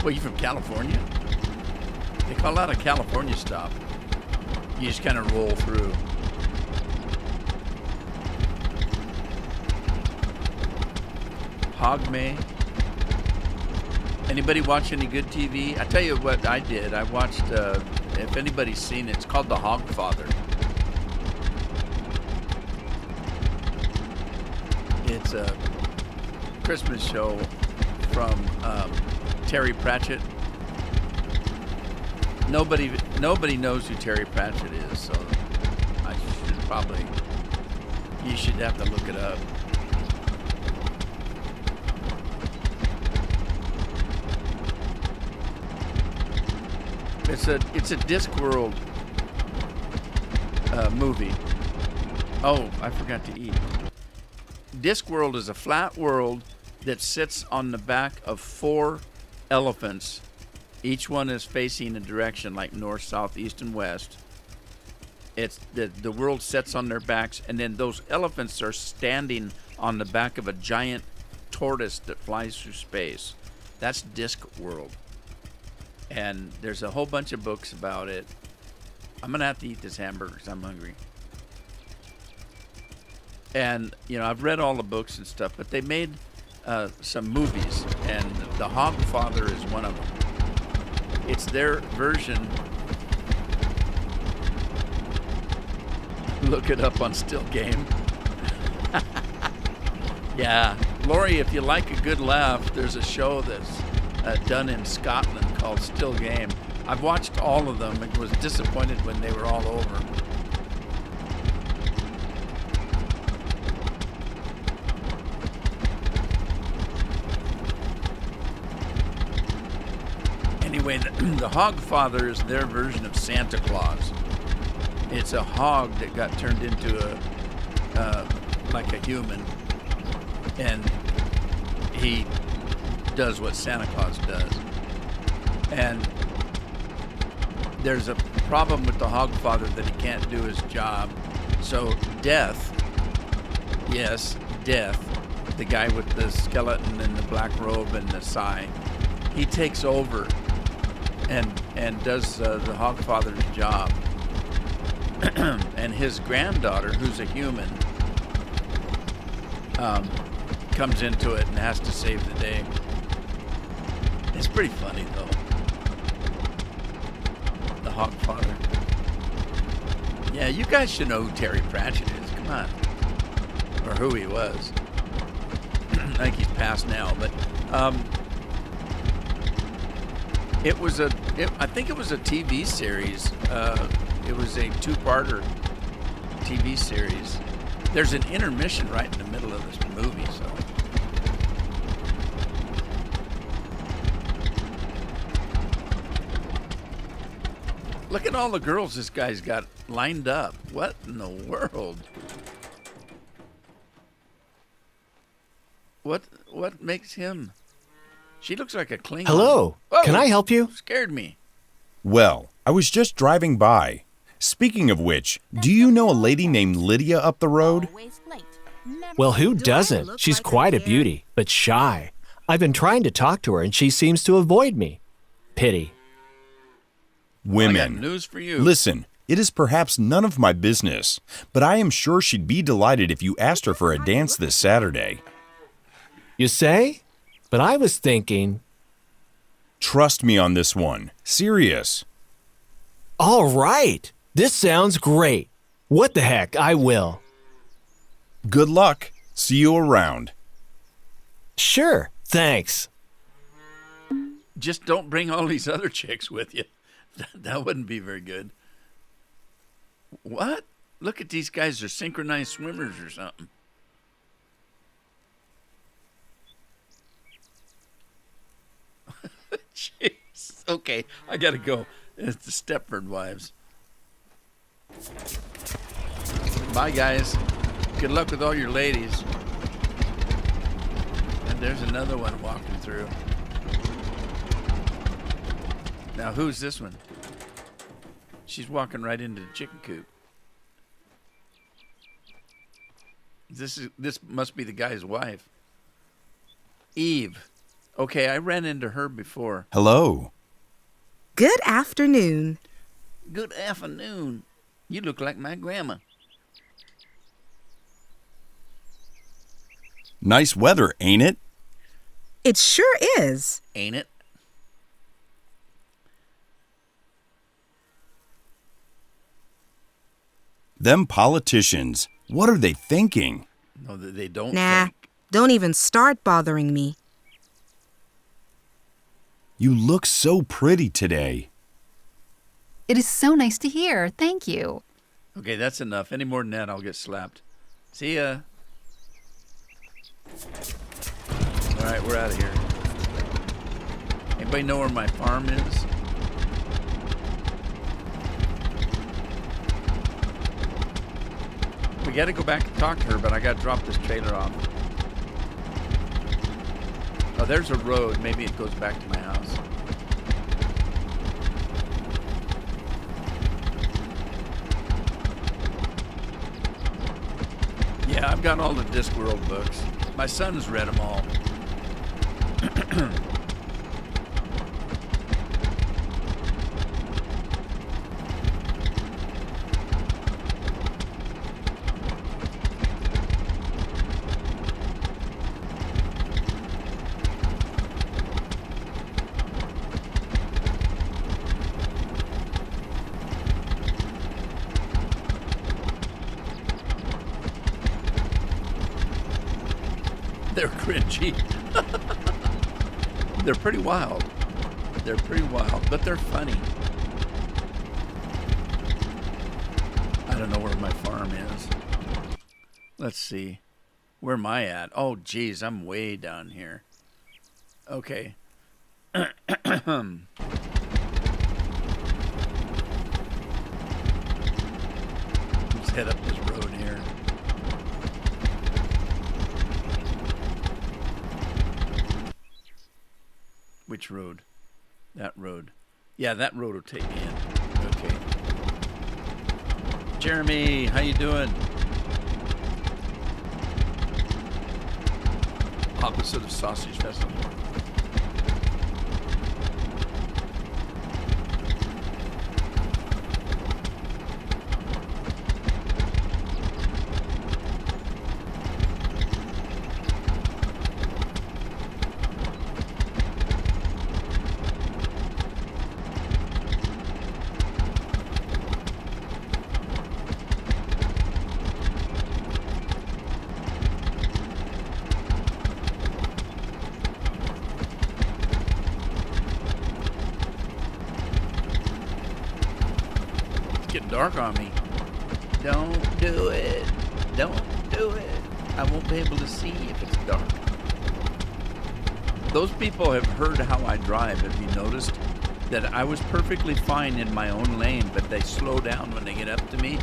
Well, you from California? They call that a California stop. You just kind of roll through. Hogmay. Anybody watch any good TV? I tell you what I did. I watched, if anybody's seen it, it's called The Hogfather. It's a Christmas show from Terry Pratchett. Nobody knows who Terry Pratchett is, so you should have to look it up. It's a Discworld movie. Oh, I forgot to eat. Discworld is a flat world that sits on the back of 4 elephants. Each one is facing a direction like north, south, east, and west. It's the world sits on their backs, and then those elephants are standing on the back of a giant tortoise that flies through space. That's Discworld. And there's a whole bunch of books about it. I'm going to have to eat this hamburger because I'm hungry. And, I've read all the books and stuff, but they made some movies, and The Hogfather is one of them. It's their version. Look it up on Still Game. Yeah. Lori, if you like a good laugh, there's a show that's done in Scotland called Still Game. I've watched all of them and was disappointed when they were all over. Anyway, the Hogfather is their version of Santa Claus. It's a hog that got turned into like a human, and he does what Santa Claus does. And there's a problem with the Hogfather that he can't do his job. So Death, the guy with the skeleton and the black robe and the sai, he takes over and does the Hogfather's job. And his granddaughter, who's a human, comes into it and has to save the day. It's pretty funny, though. The Hogfather. Yeah, you guys should know who Terry Pratchett is. Come on. Or who he was. I think he's passed now, but I think it was a TV series. It was a 2-parter TV series. There's an intermission right in the middle of this movie, so. Look at all the girls this guy's got lined up. What in the world? What makes him? She looks like a Klingon. Hello. Whoa, Can I help you? Scared me. Well, I was just driving by. Speaking of which, do you know a lady named Lydia up the road? Well, who doesn't? She's quite a beauty, but shy. I've been trying to talk to her, and she seems to avoid me. Pity. Women. I got news for you. Listen, it is perhaps none of my business, but I am sure she'd be delighted if you asked her for a dance this Saturday. You say? But I was thinking... Trust me on this one. Serious. All right. This sounds great. What the heck, I will. Good luck. See you around. Sure, thanks. Just don't bring all these other chicks with you. That wouldn't be very good. What? Look at these guys. They're synchronized swimmers or something. Jeez. Okay, I gotta go. It's the Stepford Wives. Bye, guys. Good luck with all your ladies. And there's another one walking through. Now, who's this one? She's walking right into the chicken coop. This must be the guy's wife. Eve. Okay, I ran into her before. Hello. Good afternoon. Good afternoon. You look like my grandma. Nice weather, ain't it? It sure is. Ain't it? Them politicians, what are they thinking? No, they don't Nah, think. don't even start bothering me. You look so pretty today. It is so nice to hear. Thank you. Okay, that's enough. Any more than that, I'll get slapped. See ya. All right, we're out of here. Anybody know where my farm is? We got to go back and talk to her, but I got to drop this trailer off. Oh, there's a road. Maybe it goes back to my house. Yeah, I've got all the Discworld books. My son's read them all. They're cringy. They're pretty wild. They're pretty wild, but they're funny. I don't know where my farm is. Let's see. Where am I at? Oh, geez, I'm way down here. Okay. Let's head up this road here. Which road? That road. Yeah, that road will take me in. Okay. Jeremy, how you doing? Opposite of Sausage Festival. Getting dark on me. Don't do it. Don't do it. I won't be able to see if it's dark. Those people have heard how I drive. Have you noticed that I was perfectly fine in my own lane, but they slow down when they get up to me?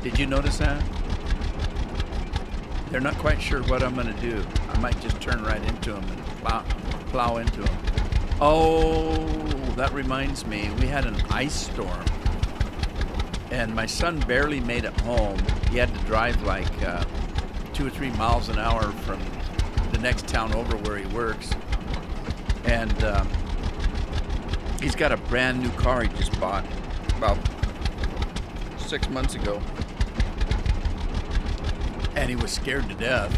Did you notice that? They're not quite sure what I'm going to do. I might just turn right into them and plow into them. Oh, that reminds me. We had an ice storm. And my son barely made it home. He had to drive like 2 or 3 miles an hour from the next town over where he works. And he's got a brand new car he just bought about 6 months ago. And he was scared to death.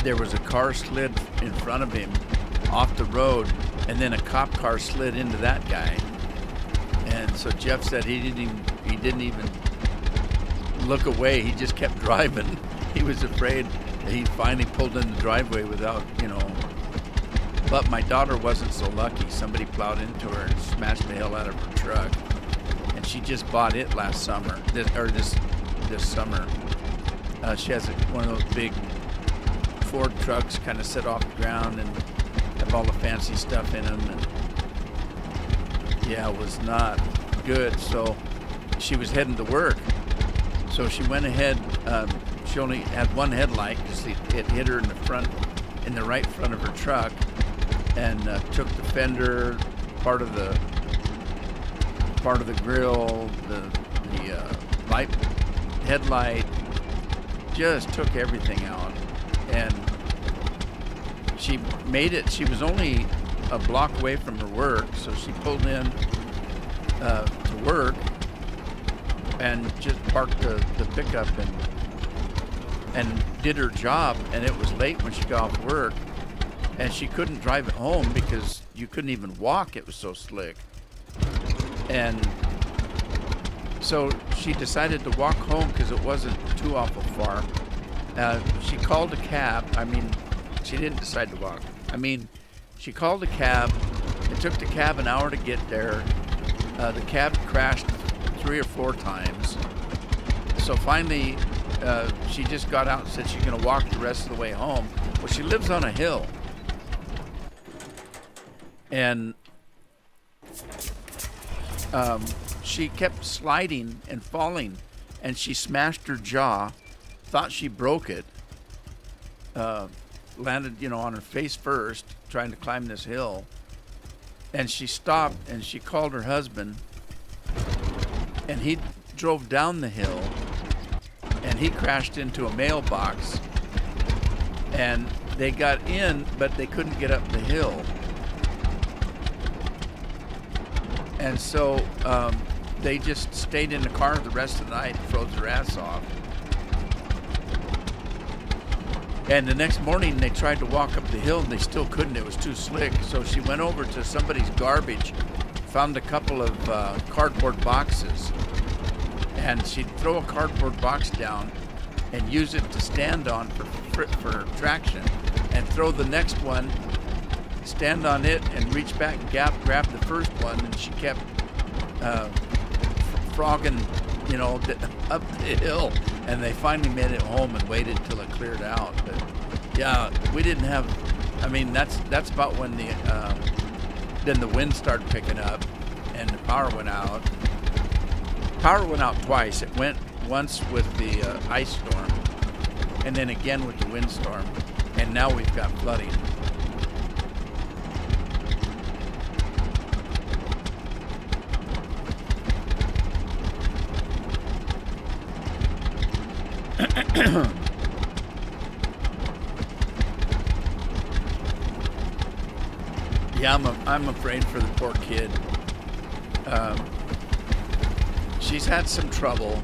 There was a car slid in front of him off the road, and then a cop car slid into that guy. And so Jeff said he didn't even look away. He just kept driving. He was afraid that he finally pulled in the driveway without, But my daughter wasn't so lucky. Somebody plowed into her and smashed the hell out of her truck. And she just bought it last summer, this summer. She has one of those big Ford trucks kind of set off the ground and have all the fancy stuff in them. And yeah, it was not good. So she was heading to work. So she went ahead. She only had one headlight because it hit her in the right front of her truck, and took the fender, part of the grill, the light, headlight, just took everything out. And she made it. She was only a block away from her work, so she pulled in to work and just parked the pickup and did her job. And it was late when she got off work, and she couldn't drive it home because you couldn't even walk. It was so slick. And so she decided to walk home because it wasn't too awful far. She called a cab. I mean, she didn't decide to walk. I mean, she called a cab. It took the cab an hour to get there. The cab crashed 3 or 4 times. So finally, she just got out and said she's going to walk the rest of the way home. Well, she lives on a hill. And she kept sliding and falling, and she smashed her jaw, thought she broke it, landed, on her face first, trying to climb this hill. And she stopped and she called her husband, and he drove down the hill, and he crashed into a mailbox, and they got in, but they couldn't get up the hill. And so they just stayed in the car the rest of the night and froze their ass off. And the next morning they tried to walk up the hill and they still couldn't. It was too slick. So she went over to somebody's garbage, found a couple of cardboard boxes, and she'd throw a cardboard box down and use it to stand on for traction, and throw the next one, stand on it, and reach back and grab the first one, and she kept frogging, up the hill, and they finally made it home and waited till it cleared out. But yeah, we didn't have. I mean, that's about when then the wind started picking up, and the power went out. Power went out twice. It went once with the ice storm, and then again with the windstorm, and now we've got flooding. Yeah, I'm afraid for the poor kid. She's had some trouble,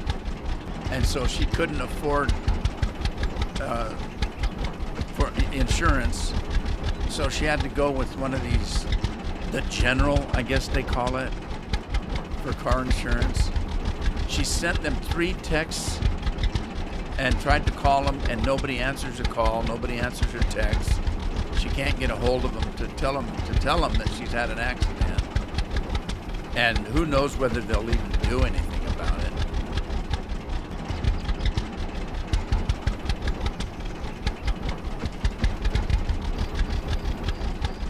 and so she couldn't afford for insurance, so she had to go with one of these, the General, I guess they call it, for car insurance. She sent them 3 texts and tried to call them, and nobody answers a call, nobody answers her text. She can't get a hold of them to tell them that she's had an accident. And who knows whether they'll even do anything about it.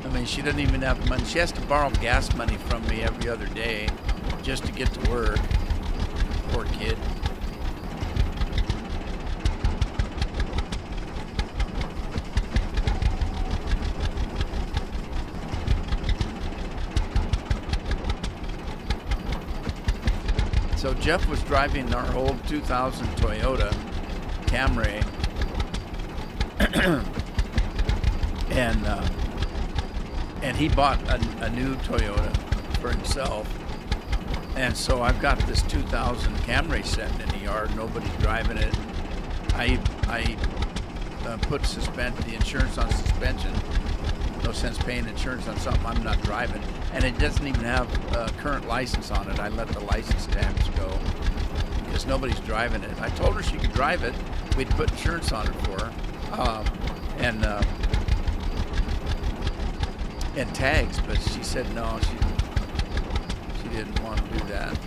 I mean, she doesn't even have money. She has to borrow gas money from me every other day just to get to work. Poor kid. So Jeff was driving our old 2000 Toyota Camry, and he bought a new Toyota for himself. And so I've got this 2000 Camry sitting in the yard. Nobody's driving it. I put the insurance on suspension. No sense paying insurance on something I'm not driving, and it doesn't even have a current license on it. I let the license stamps go because nobody's driving it. I told her she could drive it. We'd put insurance on it for her, and tags, but she said no, she didn't want to do that.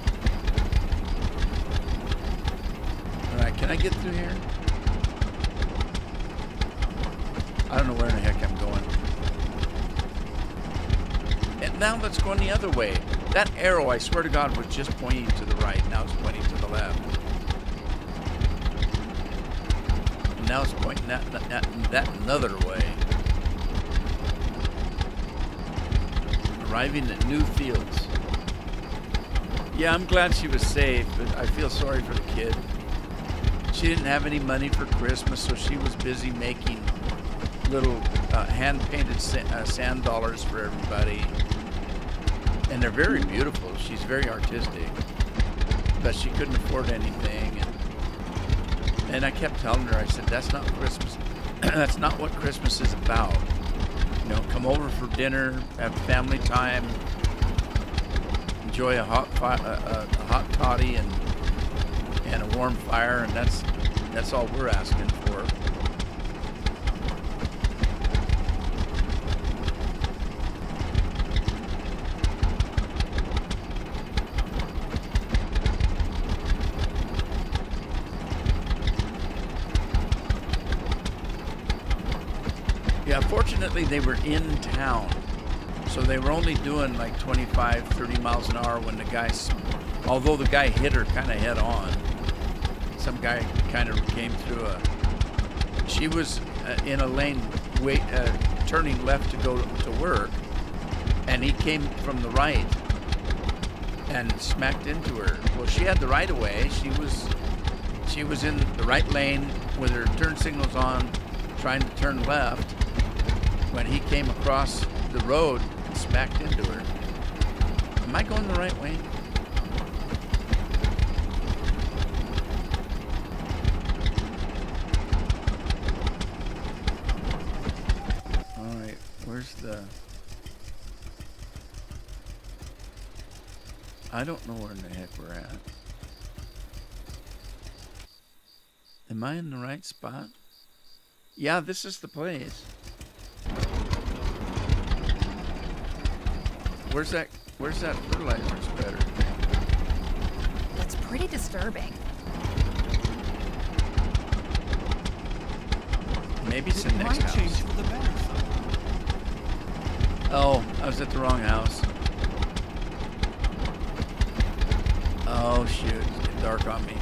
All right, can I get through here? I don't know where in the heck I'm going. And now let's go the other way. That arrow, I swear to God, was just pointing to the right. Now it's pointing to the left. And now it's pointing that another way. Arriving at new fields. Yeah, I'm glad she was safe, but I feel sorry for the kid. she didn't have any money for Christmas, so she was busy making little hand-painted sand dollars for everybody. And they're very beautiful. She's very artistic, but she couldn't afford anything. And I kept telling her, I said, that's not Christmas. That's not what Christmas is about. You know, come over for dinner, have family time, enjoy a hot toddy and a warm fire, and that's all we're asking for. Yeah, fortunately they were in town, so they were only doing like 25, 30 miles an hour when although the guy hit her kind of head on. Some guy kind of came through she was in a lane turning left to go to work, and he came from the right and smacked into her. Well, she had the right of way. She was in the right lane with her turn signals on, trying to turn left, when he came across the road and smacked into her. Am I going the right way? All right, where's I don't know where in the heck we're at. Am I in the right spot? Yeah, this is the place. Where's that fertilizer spreader? It's pretty disturbing. Maybe it's the next Might house. change for the better. Oh, I was at the wrong house. Oh shoot, it's getting dark on me.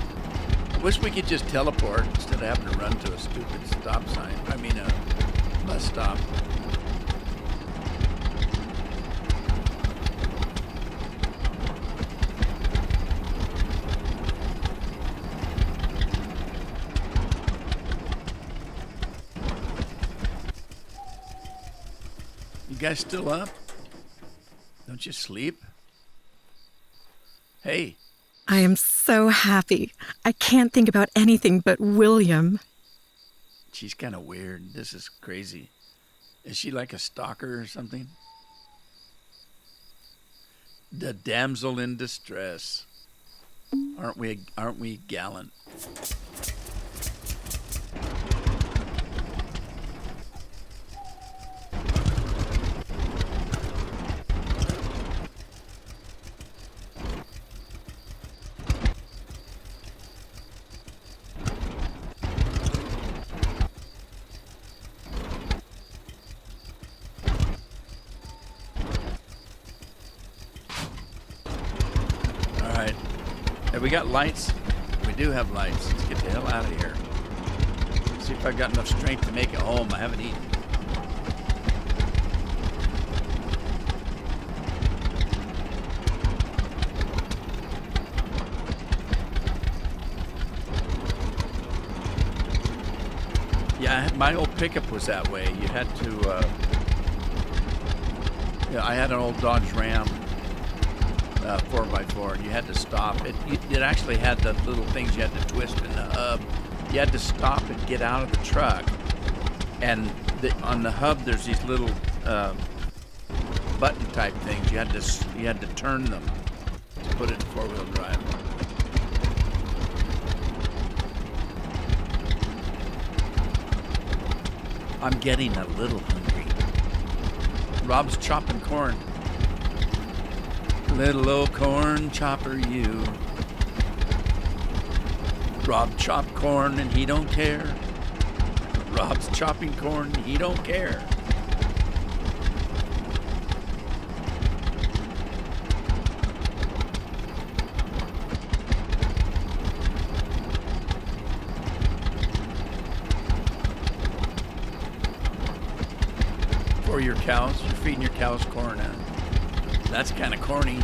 I wish we could just teleport instead of having to run to a stupid stop sign. I mean a bus stop. You guys still up? Don't you sleep? Hey. I am so happy. I can't think about anything but William. She's kind of weird. This is crazy. Is she like a stalker or something? The damsel in distress. Aren't we gallant? Have we got lights? We do have lights. Let's get the hell out of here. See if I've got enough strength to make it home. I haven't eaten. Yeah, my old pickup was that way. You had to, I had an old Dodge Ram 4x4, and you had to stop. It actually had the little things you had to twist in the hub. You had to stop and get out of the truck. And on the hub, there's these little button type things. You had to turn them to put it in four-wheel drive. I'm getting a little hungry. Rob's chopping corn. Little old corn chopper, you. Rob chopped corn and he don't care. Rob's chopping corn and he don't care. For your cows, you're feeding your cows corn now. That's kind of corny.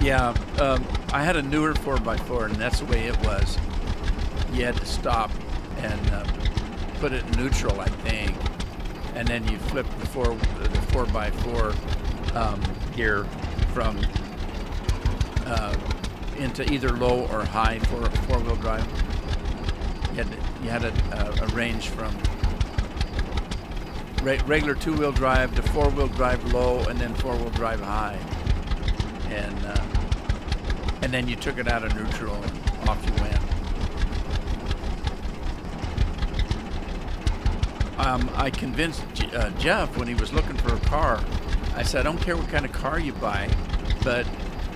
Yeah, I had a newer 4x4, and that's the way it was. You had to stop and put it in neutral, I think, and then you flip the 4x4 gear from into either low or high for four-wheel drive. You had a range from regular two-wheel drive to four-wheel drive low, and then four-wheel drive high, and then you took it out of neutral and off you went. I convinced Jeff when he was looking for a car. I said, I don't care what kind of car you buy, but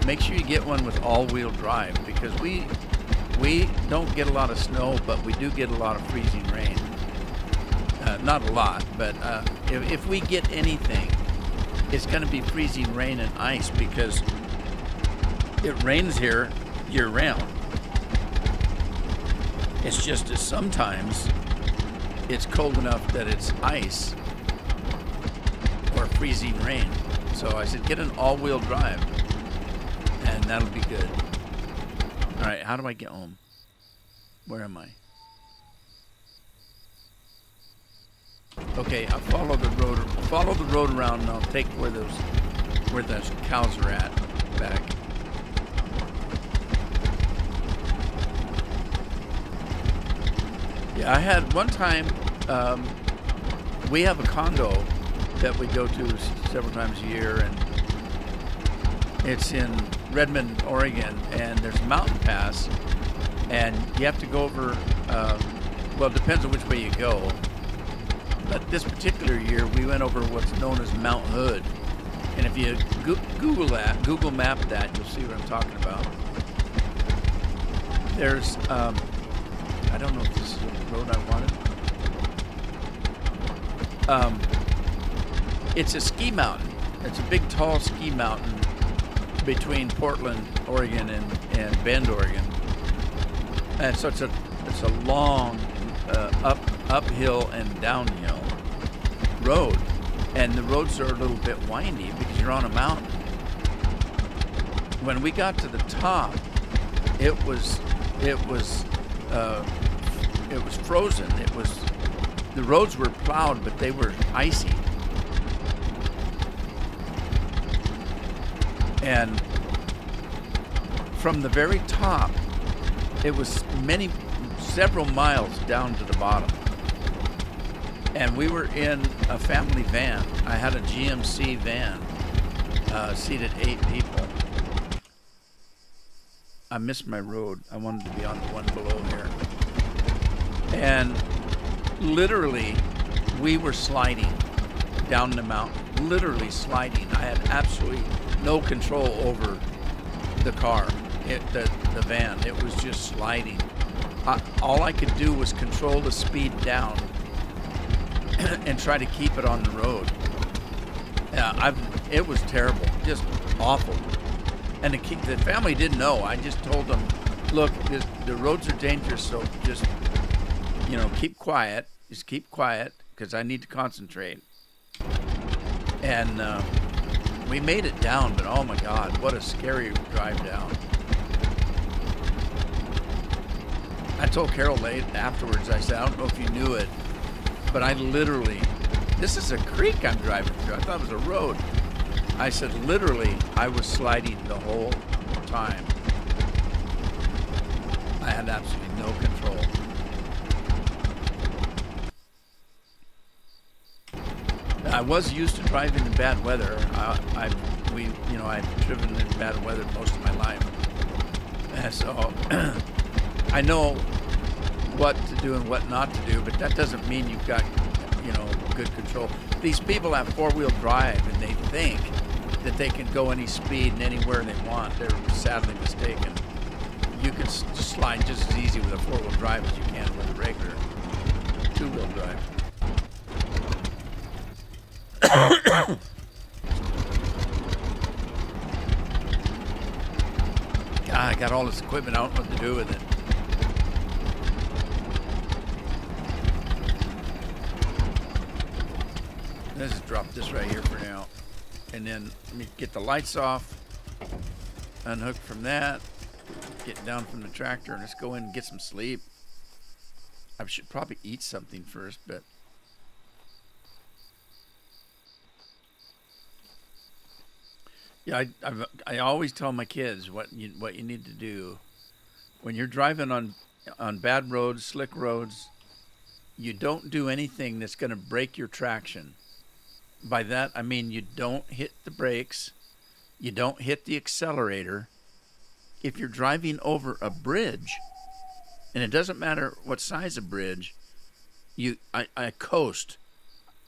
make sure you get one with all-wheel drive, because we don't get a lot of snow, but we do get a lot of freezing rain. Not a lot, but if we get anything, it's going to be freezing rain and ice, because it rains here year-round. It's just that sometimes it's cold enough that it's ice or freezing rain. So I said, get an all-wheel drive, and that'll be good. All right, how do I get home? Where am I? Okay, I'll follow the road. Follow the road around, and I'll take where those cows are at back. Yeah, I had one time. We have a condo that we go to several times a year, and it's in Rudeman, Oregon, and there's a mountain pass, and you have to go over. Well, it depends on which way you go. But this particular year, we went over what's known as Mount Hood. And if you Google map that, you'll see what I'm talking about. There's, I don't know if this is the road I wanted. It's a ski mountain. It's a big, tall ski mountain between Portland, Oregon, and Bend, Oregon. And so it's a long uphill and downhill road, and the roads are a little bit windy because you're on a mountain. When we got to the top, it was frozen. The roads were plowed, but they were icy. And from the very top, it was several miles down to the bottom. And we were in a family van. I had a GMC van, seated 8 people. I missed my road. I wanted to be on the one below here. And literally, we were sliding down the mountain. Literally sliding. I had absolutely no control over the car, the van. It was just sliding. All I could do was control the speed down and try to keep it on the road. It was terrible, just awful. And the family didn't know. I just told them, look, the roads are dangerous, so just, keep quiet. Just keep quiet, because I need to concentrate. And we made it down, but oh my God, what a scary drive down. I told Carol late afterwards, I said, I don't know if you knew it, but I literally, this is a creek I'm driving through. I thought it was a road. I said, literally, I was sliding the whole time. I had absolutely no control. I was used to driving in bad weather. I've driven in bad weather most of my life. And so I know what to do and what not to do, but that doesn't mean you've got, good control. These people have four-wheel drive, and they think that they can go any speed and anywhere they want. They're sadly mistaken. You can slide just as easy with a four-wheel drive as you can with a regular two-wheel drive. God, I got all this equipment. I don't know what to do with it. Let's just drop this right here for now. And then let me get the lights off. unhook from that, get down from the tractor, and let's go in and get some sleep. I should probably eat something first, but yeah, I always tell my kids what you need to do when you're driving on bad roads, slick roads. You don't do anything that's going to break your traction. By that I mean you don't hit the brakes, you don't hit the accelerator. If you're driving over a bridge, and it doesn't matter what size of bridge, I coast.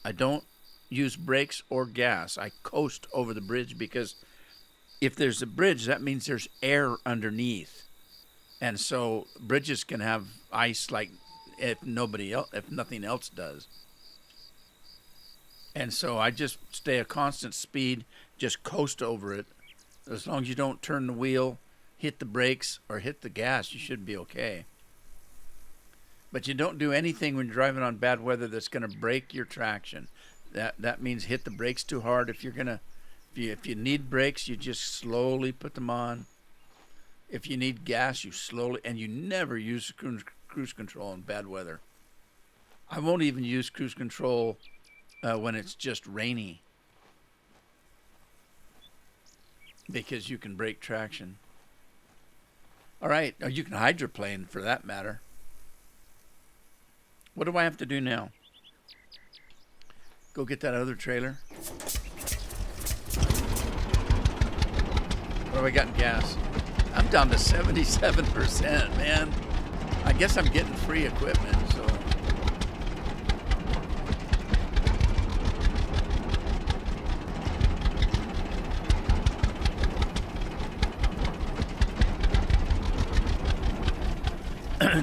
I don't use brakes or gas. I coast over the bridge, because if there's a bridge, that means there's air underneath. And so bridges can have ice like if nothing else does. And so I just stay a constant speed, just coast over it. As long as you don't turn the wheel, hit the brakes, or hit the gas, you should be okay. But you don't do anything when you're driving on bad weather that's going to break your traction. That means hit the brakes too hard. If you need brakes, you just slowly put them on. If you need gas, you slowly, and you never use cruise control in bad weather. I won't even use cruise control when it's just rainy, because you can break traction. All right, or you can hydroplane for that matter. What do I have to do now? Go get that other trailer. What do I got in gas? I'm down to 77%, man. I guess I'm getting free equipment, so.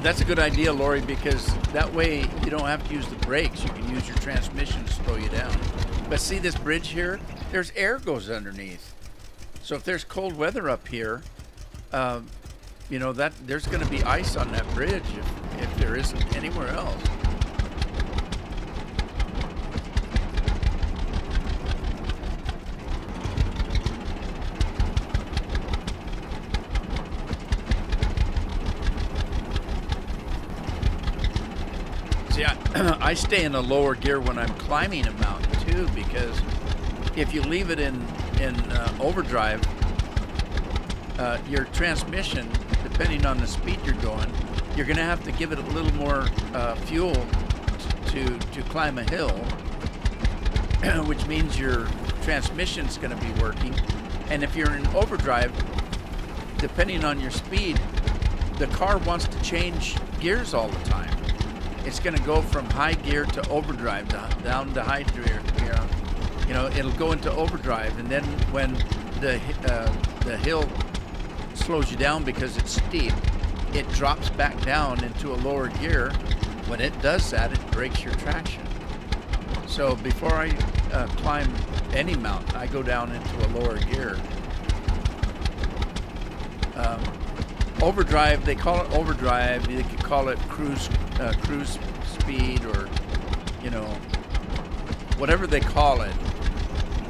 That's a good idea, Lori, because that way you don't have to use the brakes. You can use your transmission to slow you down. But see this bridge here? There's air goes underneath. So if there's cold weather up here, that there's going to be ice on that bridge if there isn't anywhere else. See, I stay in a lower gear when I'm climbing a mountain too, because if you leave it in overdrive, your transmission, depending on the speed you're going, you're going to have to give it a little more fuel to climb a hill, which means your transmission's going to be working. And if you're in overdrive, depending on your speed, the car wants to change gears all the time. It's going to go from high gear to overdrive, down to high gear. It'll go into overdrive, and then when the hill slows you down because it's steep, it drops back down into a lower gear. When it does that, it breaks your traction. So before I climb any mountain, I go down into a lower gear. Overdrive, they call it overdrive. They could call it cruise speed, or whatever they call it.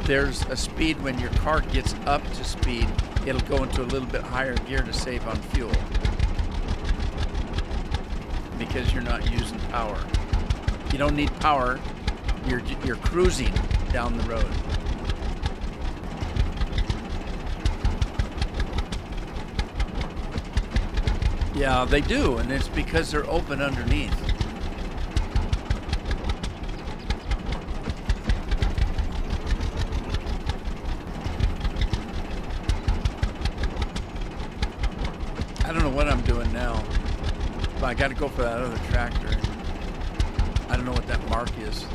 There's a speed when your car gets up to speed, it'll go into a little bit higher gear to save on fuel, because you're not using power. You don't need power. You're cruising down the road. Yeah, they do, and it's because they're open underneath. I don't know what I'm doing now, but I got to go for that other tractor. I don't know what that mark is.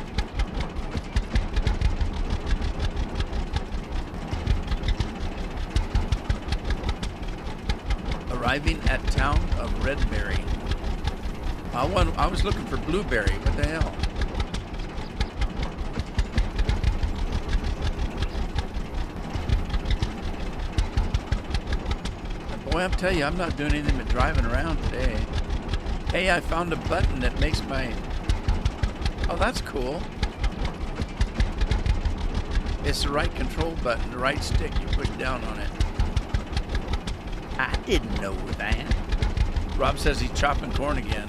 Arriving at town of Redberry. I was looking for Blueberry. What the hell? Boy, I'm telling you, I'm not doing anything but driving around today. Hey, I found a button that makes my... Oh, that's cool. It's the right control button, the right stick. You push down on it. I didn't know that. Rob says he's chopping corn again.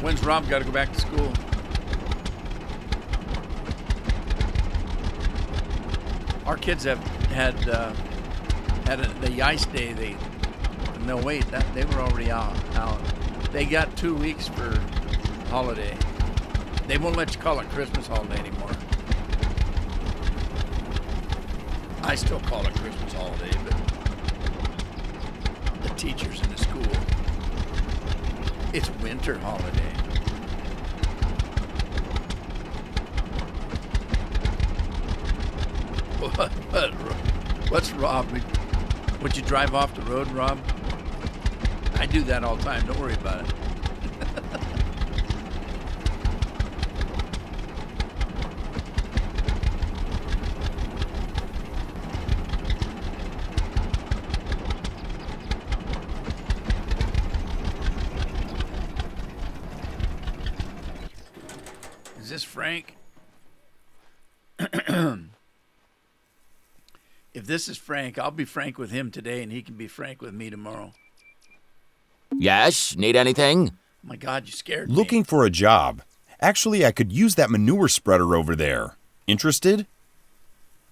When's Rob got to go back to school? Our kids have had the ice day. They were already out. They got 2 weeks for holiday. They won't let you call it Christmas holiday anymore. I still call it Christmas holiday, but the teachers in the school, it's winter holiday. What's Rob? Would you drive off the road, Rob? I do that all the time. Don't worry about it. Is this Frank? If this is Frank, I'll be frank with him today, and he can be frank with me tomorrow. Yes? Need anything? Oh my God, you scared me. Looking for a job. Actually, I could use that manure spreader over there. Interested?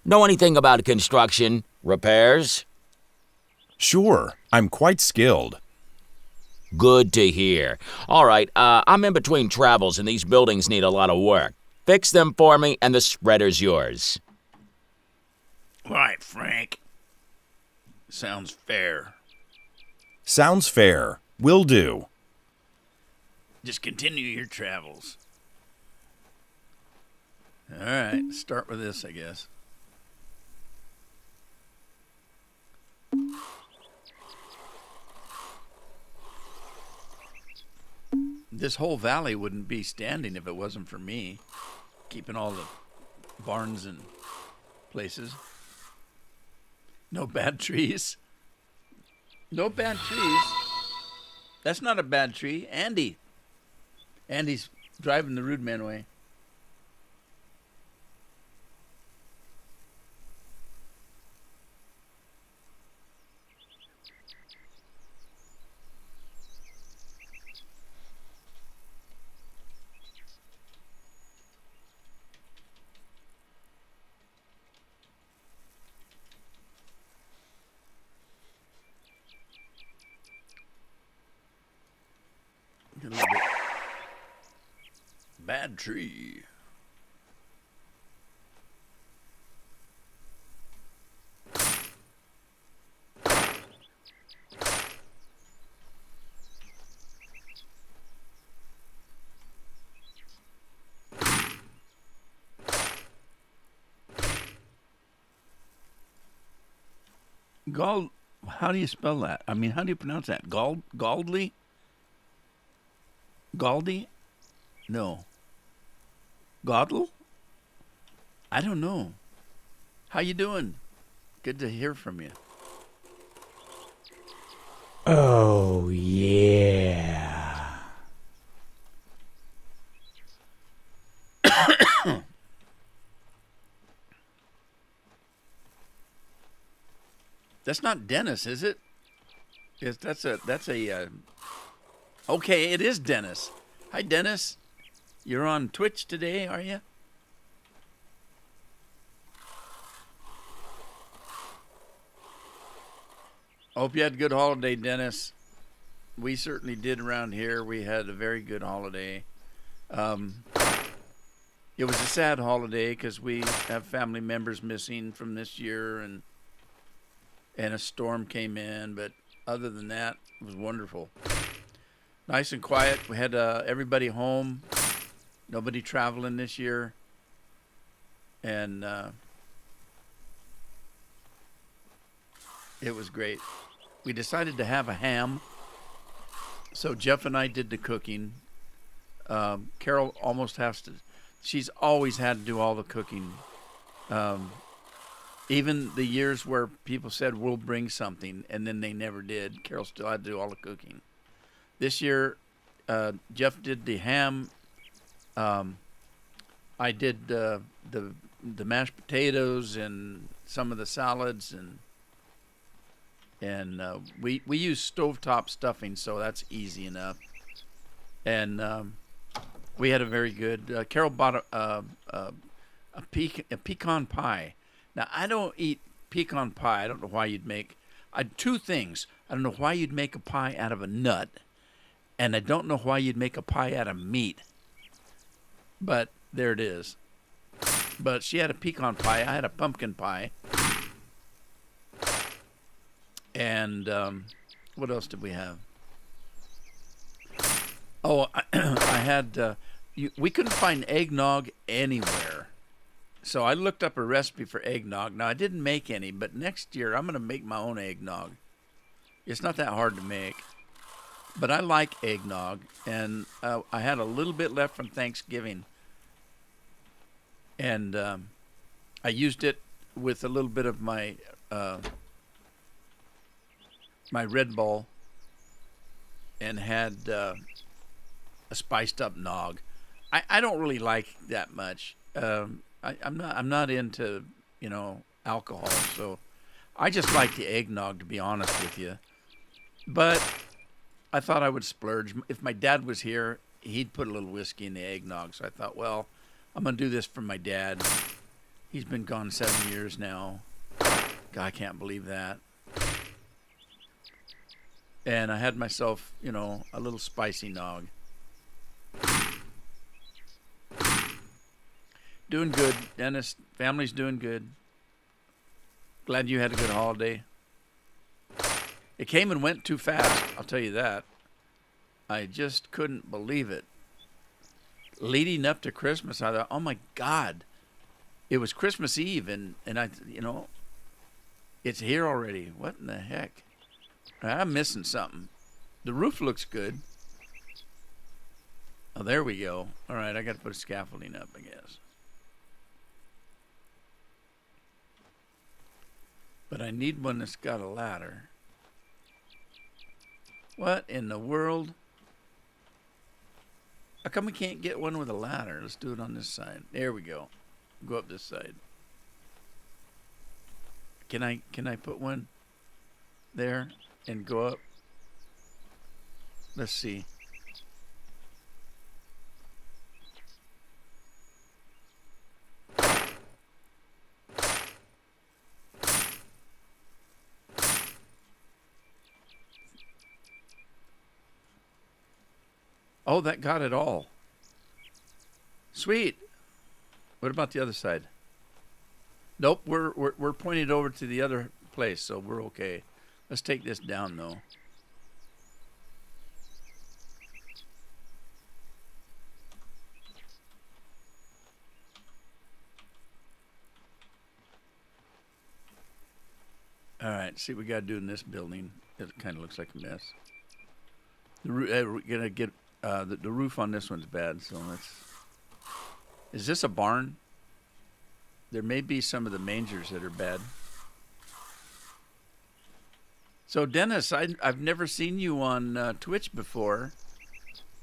Know anything about construction? Repairs? Sure. I'm quite skilled. Good to hear. All right, I'm in between travels and these buildings need a lot of work. Fix them for me and the spreader's yours. All right, Frank. Sounds fair. Sounds fair. Will do. Just continue your travels. All right, start with this, I guess. This whole valley wouldn't be standing if it wasn't for me keeping all the barns and places. No bad trees. No bad trees. That's not a bad tree. Andy's driving the Rudeman way. A little bit. Bad tree. How do you spell that? I mean, how do you pronounce that? Galdley? Galdi? No. Godl? I don't know. How you doing? Good to hear from you. Oh, yeah. That's not Dennis, is it? Yes, that's a. Okay, it is Dennis. Hi, Dennis. You're on Twitch today, are you? I hope you had a good holiday, Dennis. We certainly did around here. We had a very good holiday. It was a sad holiday because we have family members missing from this year, and a storm came in. But other than that, it was wonderful. Nice and quiet. We had everybody home. Nobody traveling this year. And it was great. We decided to have a ham. So Jeff and I did the cooking. Carol almost has to. She's always had to do all the cooking. Even the years where people said, we'll bring something, and then they never did. Carol still had to do all the cooking. This year, Jeff did the ham. I did the mashed potatoes and some of the salads, and we use stovetop stuffing, so that's easy enough. And we had a very good. Carol bought a pecan pie. Now I don't eat pecan pie. I don't know why you'd make. Two things. I don't know why you'd make a pie out of a nut, and I don't know why you'd make a pie out of meat. But there it is. But she had a pecan pie. I had a pumpkin pie. And what else did we have? Oh, I had. We couldn't find eggnog anywhere. So I looked up a recipe for eggnog. Now, I didn't make any, but next year I'm going to make my own eggnog. It's not that hard to make. But I like eggnog, and I had a little bit left from Thanksgiving. And I used it with a little bit of my my Red Bull and had a spiced up nog. I don't really like that much. I'm not into, alcohol, so I just like the eggnog, to be honest with you. But I thought I would splurge. If my dad was here, he'd put a little whiskey in the eggnog. So I thought, well, I'm going to do this for my dad. He's been gone 7 years now. God, I can't believe that. And I had myself, a little spicy nog. Doing good, Dennis. Family's doing good. Glad you had a good holiday. It came and went too fast, I'll tell you that. I just couldn't believe it. Leading up to Christmas, I thought, oh my God, it was Christmas Eve, and I, it's here already. What in the heck? I'm missing something. The roof looks good. Oh, there we go. All right, I got to put scaffolding up, I guess. But I need one that's got a ladder. What in the world? How come we can't get one with a ladder? Let's do it on this side. There we go. Go up this side. Can I put one there and go up? Let's see. Oh, that got it all. Sweet. What about the other side? Nope, we're pointed over to the other place, so we're okay. Let's take this down, though. All right, see what we got to do in this building. It kind of looks like a mess. We're gonna get the roof on this one's bad, so let's. Is this a barn? There may be some of the mangers that are bad. So Dennis, I've never seen you on Twitch before.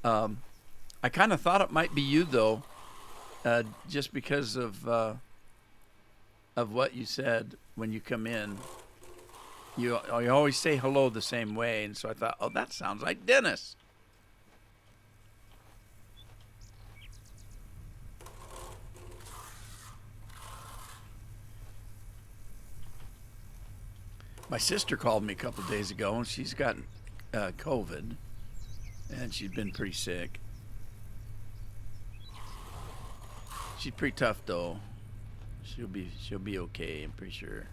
I kind of thought it might be you though, just because of what you said when you come in. You always say hello the same way, and so I thought, oh, that sounds like Dennis. My sister called me a couple of days ago, and she's gotten COVID, and she's been pretty sick. She's pretty tough, though. She'll be okay, I'm pretty sure.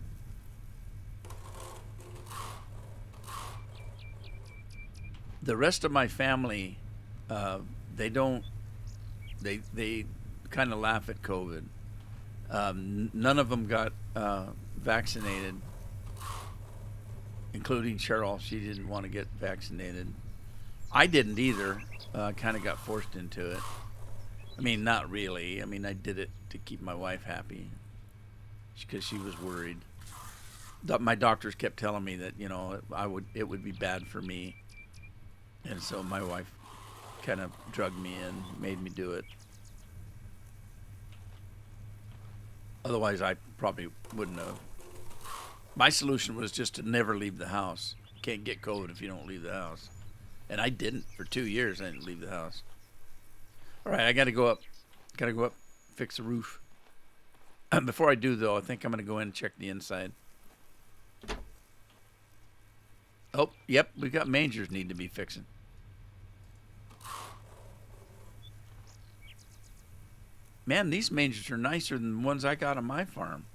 The rest of my family, they kind of laugh at COVID. None of them got vaccinated, including Cheryl. She didn't want to get vaccinated. I didn't either. I kind of got forced into it. I mean, not really. I mean, I did it to keep my wife happy because she was worried. My doctors kept telling me that, it would be bad for me. And so my wife kind of drugged me in, made me do it. Otherwise, I probably wouldn't have. My solution was just to never leave the house. You can't get COVID if you don't leave the house. And I didn't. For 2 years, I didn't leave the house. All right, I got to go up. Got to go up, fix the roof. Before I do, though, I think I'm going to go in and check the inside. Oh, yep, we got mangers need to be fixing. Man, these mangers are nicer than the ones I got on my farm.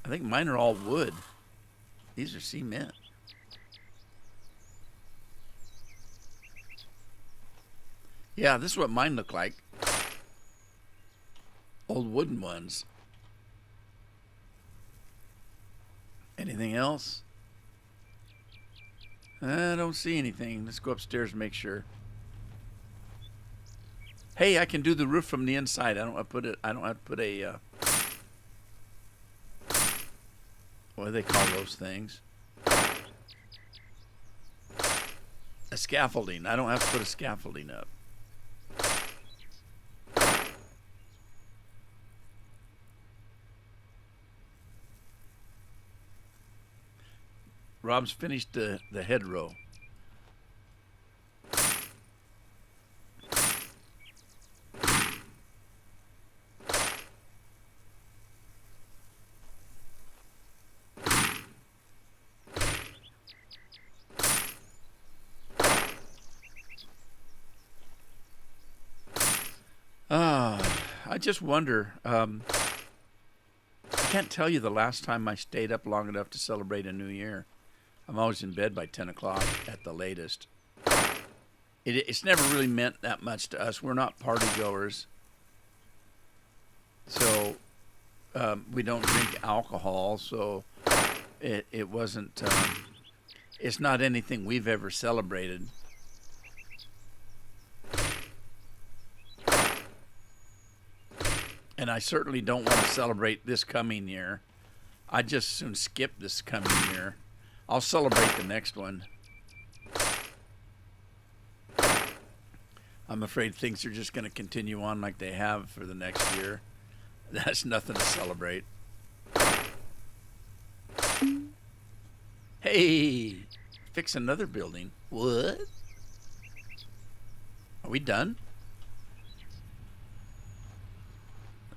I think mine are all wood. These are cement. Yeah, this is what mine look like. Old wooden ones. Anything else? I don't see anything. Let's go upstairs and make sure. Hey, I can do the roof from the inside. I don't have to put a what do they call those things? A scaffolding. I don't have to put a scaffolding up. Rob's finished the hedgerow. I just wonder. I can't tell you the last time I stayed up long enough to celebrate a new year. I'm always in bed by 10 o'clock at the latest. It's never really meant that much to us. We're not party goers. So we don't drink alcohol. So it wasn't, it's not anything we've ever celebrated. And I certainly don't want to celebrate this coming year. I'd just soon skip this coming year. I'll celebrate the next one. I'm afraid things are just going to continue on like they have for the next year. That's nothing to celebrate. Hey, fix another building. What? Are we done?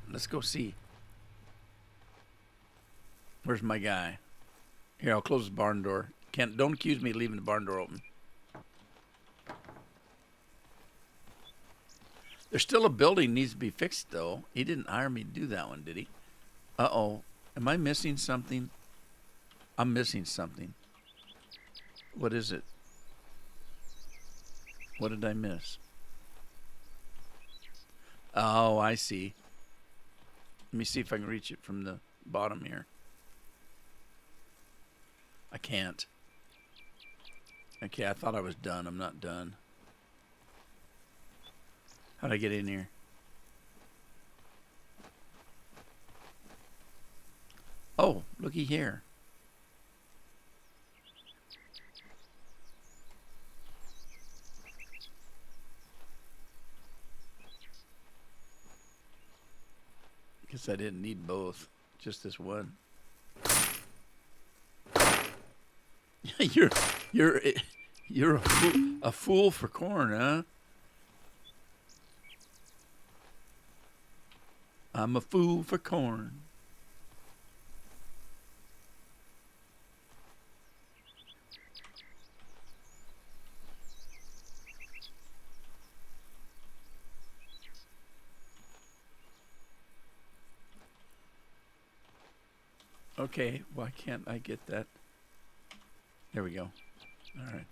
Let's go see. Where's my guy? Here, I'll close the barn door. Don't accuse me of leaving the barn door open. There's still a building needs to be fixed, though. He didn't hire me to do that one, did he? Uh-oh. Am I missing something? I'm missing something. What is it? What did I miss? Oh, I see. Let me see if I can reach it from the bottom here. I can't. Okay, I thought I was done. I'm not done. How'd I get in here? Oh, looky here. Guess I didn't need both, just this one. you're a fool for corn, huh? I'm a fool for corn. Okay, why can't I get that? There we go. All right.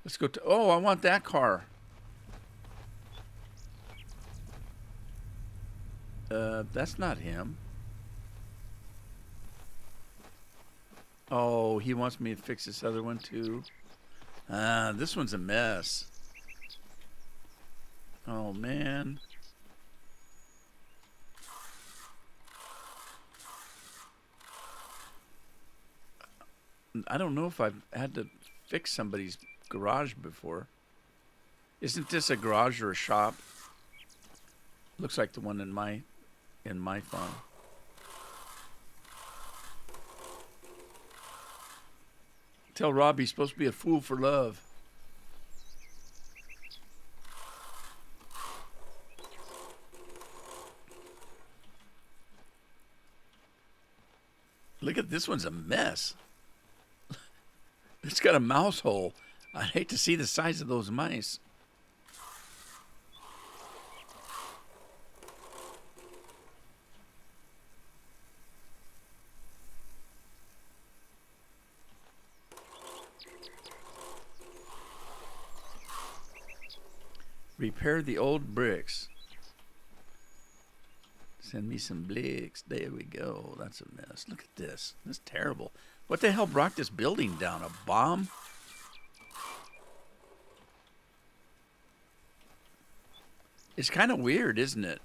Let's go to... Oh, I want that car. That's not him. Oh, he wants me to fix this other one too. This one's a mess. Oh, man. I don't know if I've had to fix somebody's garage before. Isn't this a garage or a shop? Looks like the one in my in my farm. Tell Rob he's supposed to be a fool for love. Look at this one's a mess. It's got a mouse hole. I'd hate to see the size of those mice. Repair the old bricks. Send me some bricks. There we go. That's a mess. Look at this. This is terrible. What the hell brought this building down? A bomb? It's kind of weird, isn't it?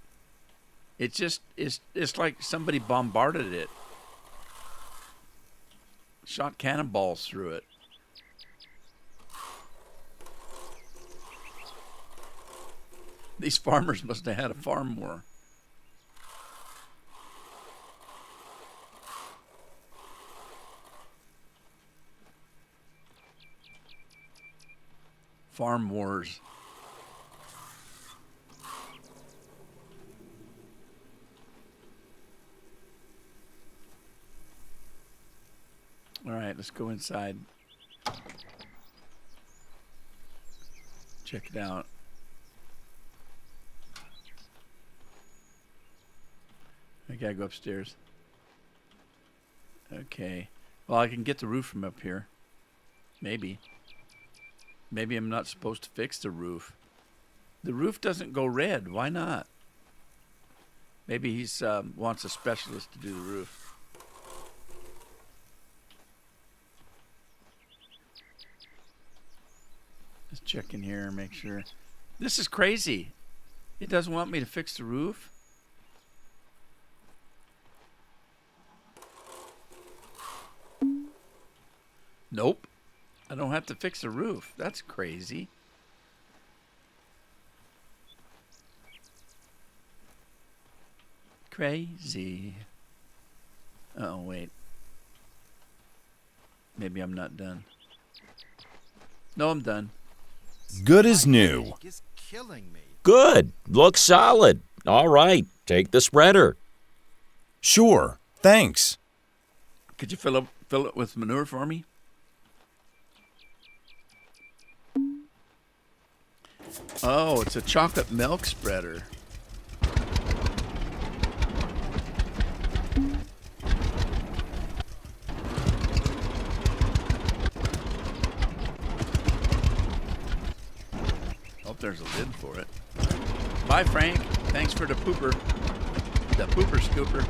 It's like somebody bombarded it. Shot cannonballs through it. These farmers must have had a farm war. Farm wars. All right, let's go inside. Check it out. I gotta go upstairs. Okay. Well, I can get the roof from up here. Maybe. Maybe I'm not supposed to fix the roof. The roof doesn't go red. Why not? Maybe he's wants a specialist to do the roof. Let's check in here and make sure. This is crazy. It doesn't want me to fix the roof. Nope. I don't have to fix the roof. That's crazy. Crazy. Oh, wait. Maybe I'm not done. No, I'm done. Good as new. It's killing me. Good. Looks solid. All right. Take the spreader. Sure. Thanks. Could you fill it with manure for me? Oh, it's a chocolate milk spreader. Hope there's a lid for it. Bye, Frank. Thanks for the pooper. The pooper scooper.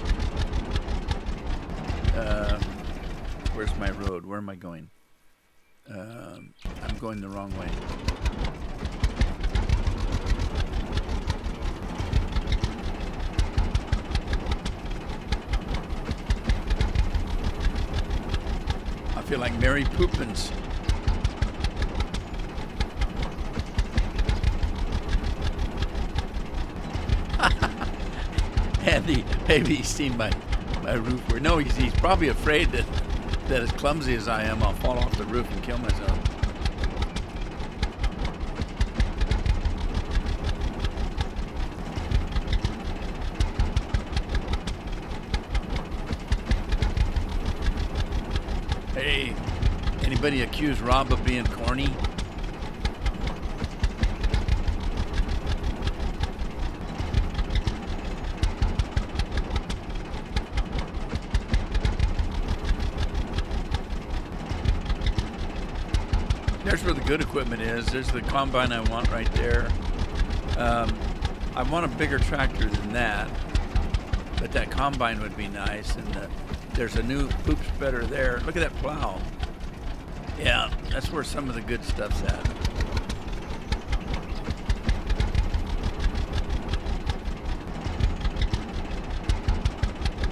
Where's my road? Where am I going? I'm going the wrong way. I feel like Mary Poppins. Andy, maybe he's seen my roof. No, he's probably afraid that as clumsy as I am, I'll fall off the roof and kill myself. Hey, anybody accuse Rob of being corny? There's where the good equipment is. There's the combine I want right there. I want a bigger tractor than that, but that combine would be nice. And there's a new poop spreader there. Look at that plow. Yeah, that's where some of the good stuff's at.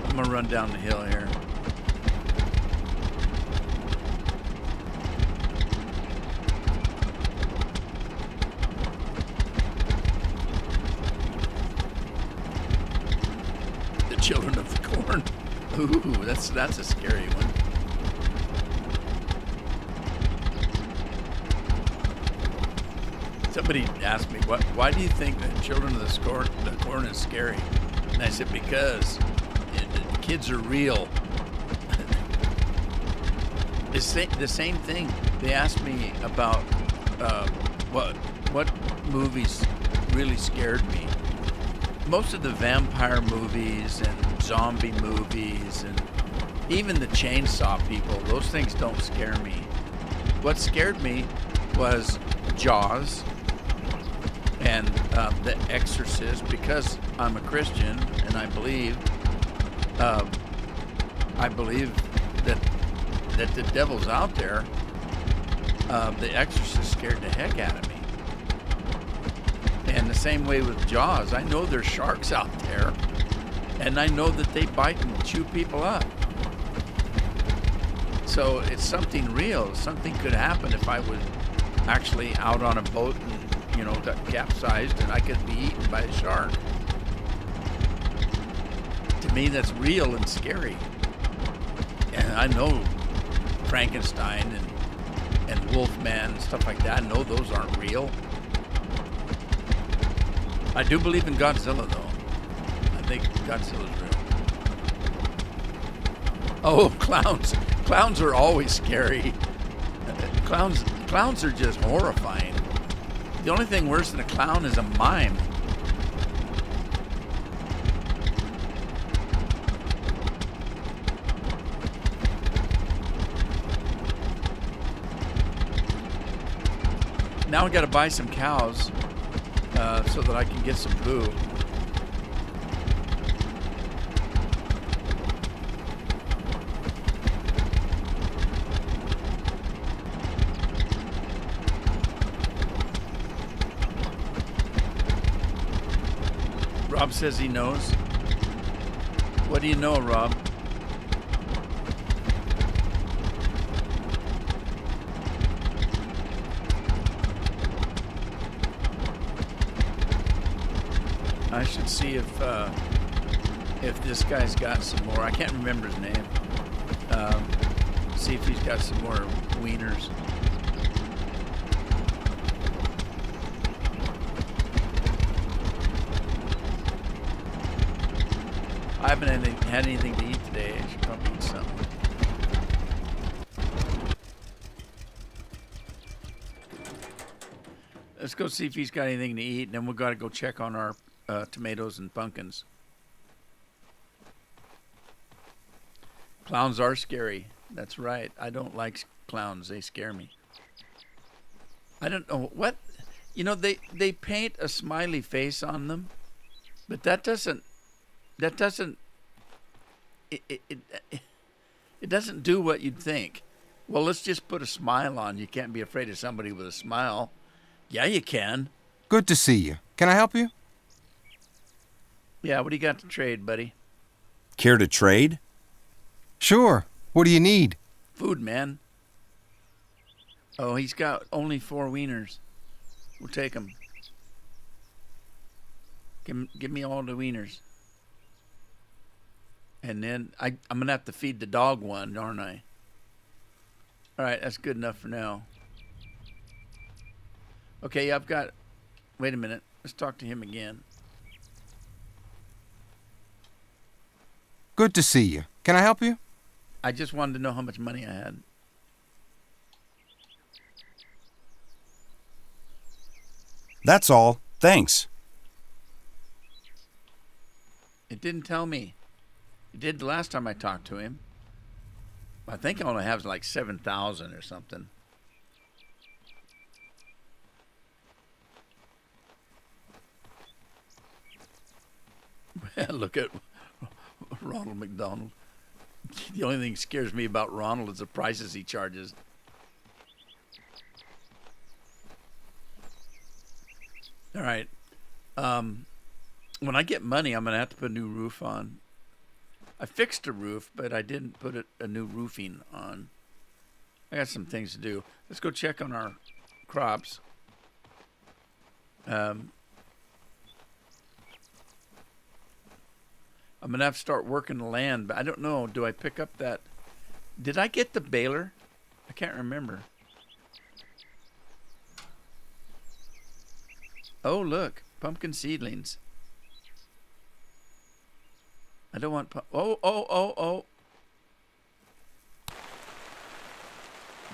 I'm gonna run down the hill here. children of the corn. Ooh, that's a scary one. Somebody asked me, why do you think that children of the corn is scary? And I said, because kids are real. The same thing. They asked me about what movies really scared me. Most of the vampire movies and zombie movies and even the chainsaw people, those things don't scare me. What scared me was Jaws and The Exorcist, because I'm a Christian and I believe that the devil's out there. The Exorcist scared the heck out of me. And the same way with Jaws. I know there's sharks out there, and I know that they bite and chew people up. So it's something real. Something could happen if I was actually out on a boat and, got capsized and I could be eaten by a shark. To me, that's real and scary. And I know Frankenstein and Wolfman and stuff like that. I know those aren't real. I do believe in Godzilla, though. I think Godzilla's real. Oh, clowns. Clowns are always scary. Clowns are just horrifying. The only thing worse than a clown is a mime. Now I got to buy some cows so that I can get some poo. Rob says he knows. What do you know, Rob? I should see if this guy's got some more. I can't remember his name. See if he's got some more wieners. I haven't had anything to eat today. I should probably eat something. Let's go see if he's got anything to eat, and then we've got to go check on our tomatoes and pumpkins. Clowns are scary. That's right. I don't like clowns. They scare me. I don't know what, they paint a smiley face on them, but it doesn't do what you'd think. Well, let's just put a smile on. You can't be afraid of somebody with a smile. Yeah, you can. Good to see you. Can I help you? Yeah, what do you got to trade, buddy? Care to trade? Sure. What do you need? Food, man. Oh, he's got only 4 wieners. We'll take them. Give me all the wieners. And then I'm going to have to feed the dog one, aren't I? All right, that's good enough for now. Okay, I've got... Wait a minute. Let's talk to him again. Good to see you. Can I help you? I just wanted to know how much money I had. That's all. Thanks. It didn't tell me. It did the last time I talked to him. I think I only have like 7,000 or something. Look at Ronald McDonald. The only thing that scares me about Ronald is the prices he charges. All right. When I get money, I'm going to have to put a new roof on. I fixed a roof, but I didn't put a new roofing on. I got some things to do. Let's go check on our crops. I'm going to have to start working the land, but I don't know. Do I pick up that? Did I get the baler? I can't remember. Oh, look. Pumpkin seedlings. I don't want... Oh.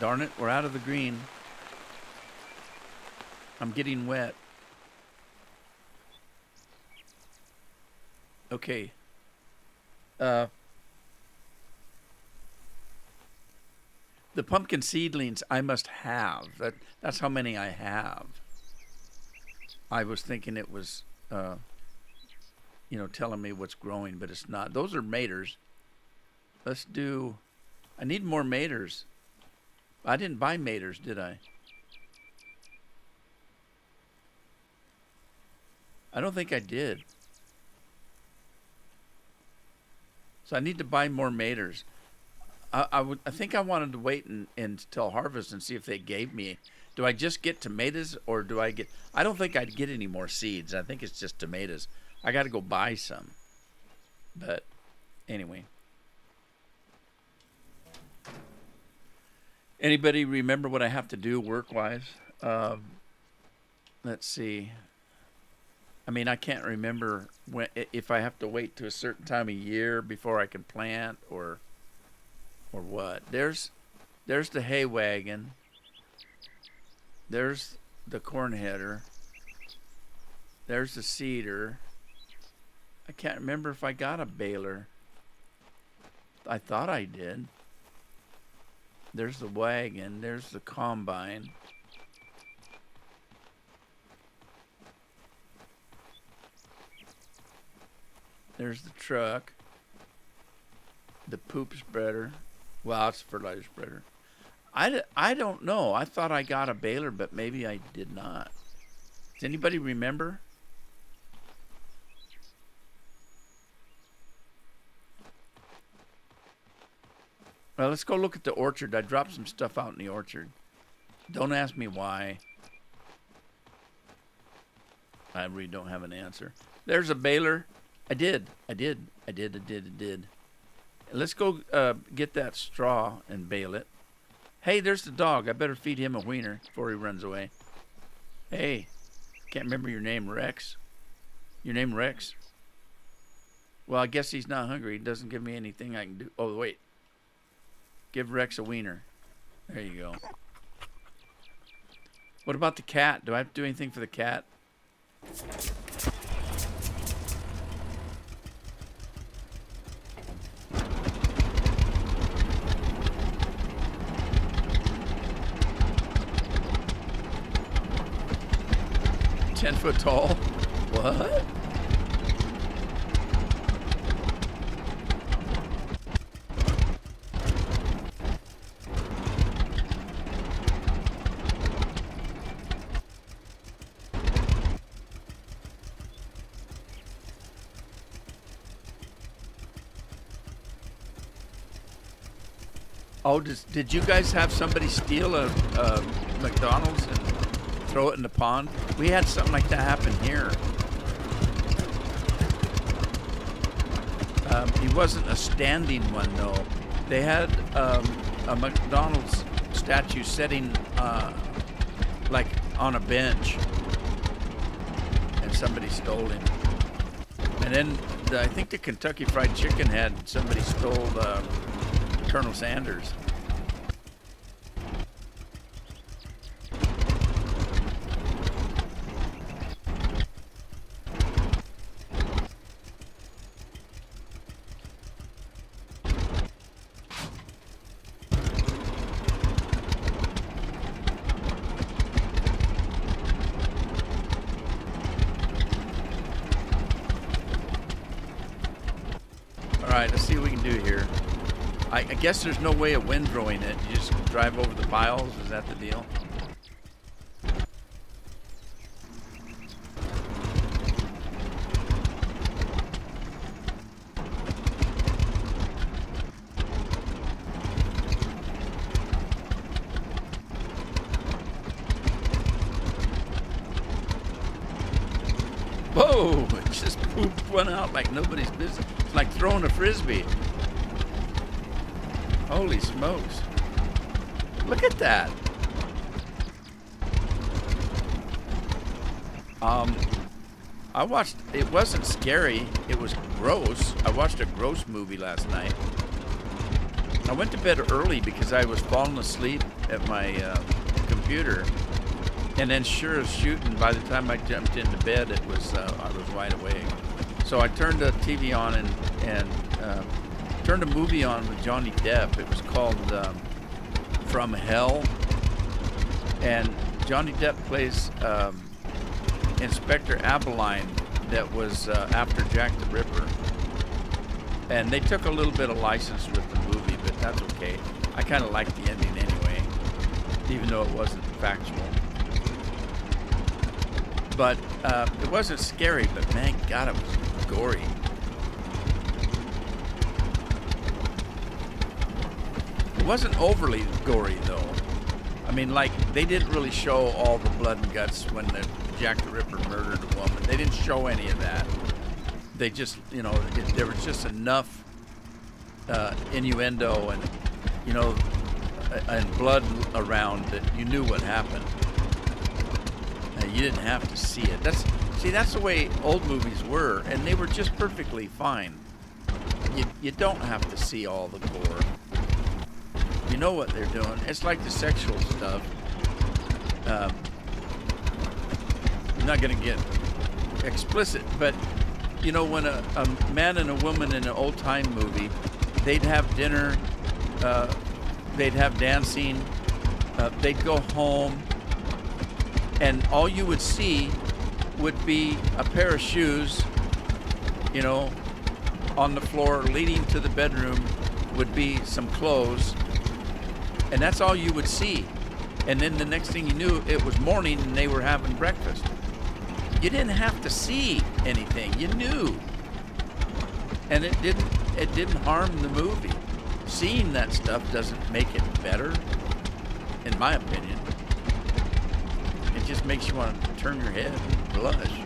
Darn it. We're out of the green. I'm getting wet. Okay. The pumpkin seedlings I must have. That's how many I have. I was thinking it was, telling me what's growing, but it's not. Those are maters. Let's do... I need more maters. I didn't buy maters, did I? I don't think I did. So I need to buy more maters. I think I wanted to wait until harvest and see if they gave me. Do I just get tomatoes or do I get... I don't think I'd get any more seeds. I think it's just tomatoes. I got to go buy some. But anyway. Anybody remember what I have to do work-wise? Let's see. I mean, I can't remember if I have to wait to a certain time of year before I can plant or what. There's the hay wagon. There's the corn header. There's the seeder. I can't remember if I got a baler. I thought I did. There's the wagon. There's the combine. There's the truck. The poop spreader. Well, it's a fertilizer spreader. I don't know. I thought I got a baler, but maybe I did not. Does anybody remember? Well, let's go look at the orchard. I dropped some stuff out in the orchard. Don't ask me why. I really don't have an answer. There's a baler. I did. Let's go get that straw and bale it. Hey, there's the dog. I better feed him a wiener before he runs away. Hey, can't remember your name, Rex. Your name, Rex? Well, I guess he's not hungry. He doesn't give me anything I can do. Oh, wait. Give Rex a wiener. There you go. What about the cat? Do I have to do anything for the cat? Foot tall? What? Oh, did you guys have somebody steal a McDonald's and throw it in the pond? We had something like that happen here. He wasn't a standing one, though. They had a McDonald's statue sitting like on a bench, and somebody stole him. And then I think the Kentucky Fried Chicken had somebody stole Colonel Sanders. Alright, let's see what we can do here. I guess there's no way of windrowing it. You just drive over the piles? Is that the deal? Whoa! It just poop one out like nobody's business. It's like throwing a frisbee. Holy smokes. Look at that. I watched, it wasn't scary, it was gross. I watched a gross movie last night. I went to bed early because I was falling asleep at my computer. And then sure as shooting, by the time I jumped into bed, it was I was wide awake. So I turned the TV on and turned a movie on with Johnny Depp. It was called From Hell. And Johnny Depp plays Inspector Abeline that was after Jack the Ripper. And they took a little bit of license with the movie, but that's okay. I kind of liked the ending anyway, even though it wasn't factual. But it wasn't scary, but man, God, it was gory. It wasn't overly gory, though. I mean, like, they didn't really show all the blood and guts when Jack the Ripper murdered a woman. They didn't show any of that. They just, you know, there was just enough innuendo and, you know, and blood around that you knew what happened. You didn't have to see it. That's the way old movies were, and they were just perfectly fine. You don't have to see all the gore. You know what they're doing. It's like the sexual stuff. I'm not going to get explicit, but you know, when a man and a woman in an old time movie, they'd have dinner, they'd have dancing, they'd go home, and all you would see would be a pair of shoes, you know, on the floor. Leading to the bedroom would be some clothes, and that's all you would see. And then the next thing you knew, it was morning and they were having breakfast. You didn't have to see anything. You knew. And it didn't harm the movie. Seeing that stuff doesn't make it better, in my opinion. It just makes you want to turn your head and blush.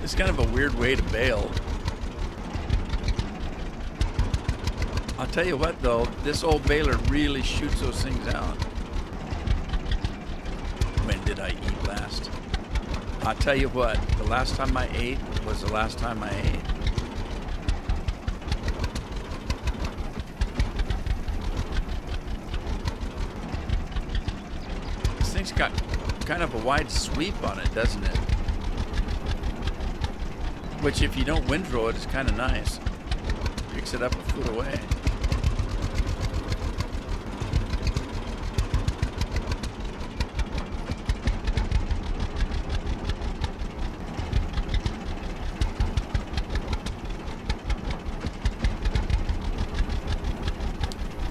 It's kind of a weird way to bail. I'll tell you what though, this old baler really shoots those things out. When did I eat last? I'll tell you what, the last time I ate was the last time I ate. This thing's got kind of a wide sweep on it, doesn't it? Which, if you don't windrow it, is kind of nice. Picks it up a foot away.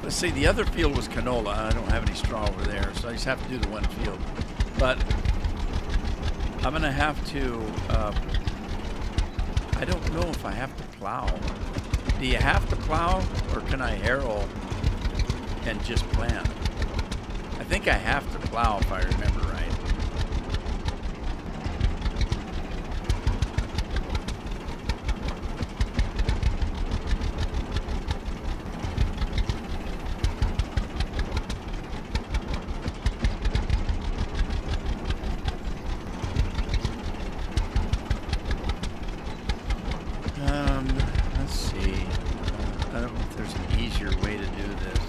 Let's see, the other field was canola. I don't have any straw over there, so I just have to do the one field. But I'm going to have to... I don't know if I have to plow. Do you have to plow, or can I harrow and just plant? I think I have to plow if I remember right. Let's see. I don't know if there's an easier way to do this.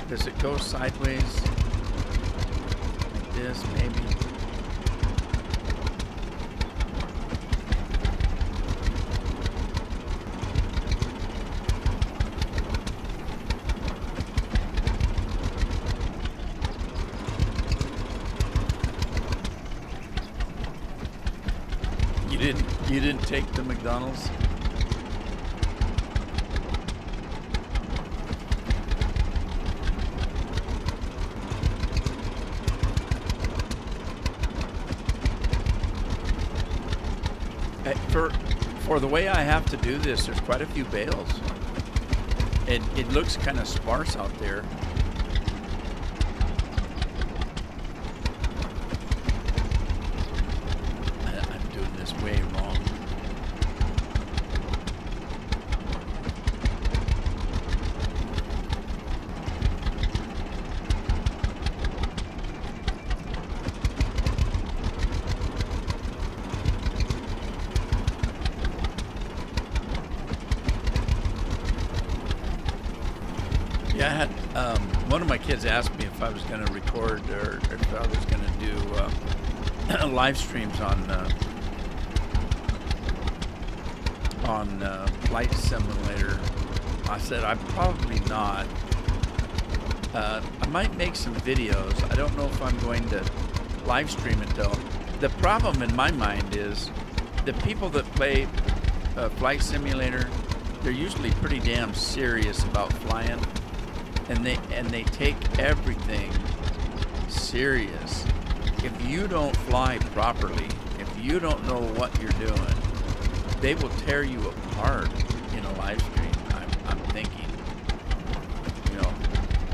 Does it go sideways? Like this, maybe? You didn't take the McDonald's? For the way I have to do this, there's quite a few bales. It looks kind of sparse out there. I'm doing this way wrong. Yeah, I had one of my kids asked me if I was going to record or if I was going to do live streams on Flight Simulator. I said I'm probably not. I might make some videos. I don't know if I'm going to live stream it though. The problem in my mind is the people that play Flight Simulator, they're usually pretty damn serious about flying. And they take everything serious. If you don't fly properly, if you don't know what you're doing, they will tear you apart in a live stream. I'm thinking, you know,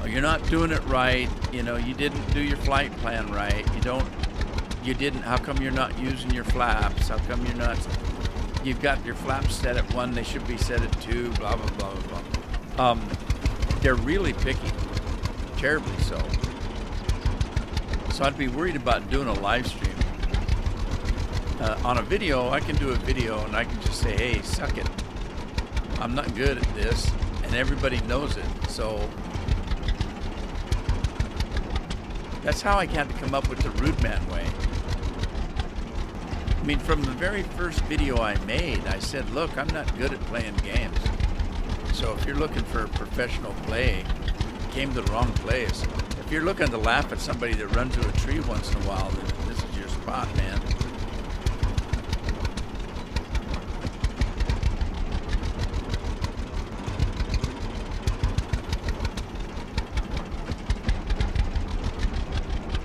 oh, you're not doing it right. You know, you didn't do your flight plan right. You didn't. How come you're not using your flaps? How come you're not? You've got your flaps set at 1. They should be set at 2. Blah blah blah blah blah. They're really picky, terribly so. So I'd be worried about doing a live stream. On a video, I can do a video and I can just say, hey, suck it. I'm not good at this, and everybody knows it. So that's how I had to come up with the Rudeman way. I mean, from the very first video I made, I said, look, I'm not good at playing games. So if you're looking for professional play, you came to the wrong place. If you're looking to laugh at somebody that runs through a tree once in a while, then this is your spot, man.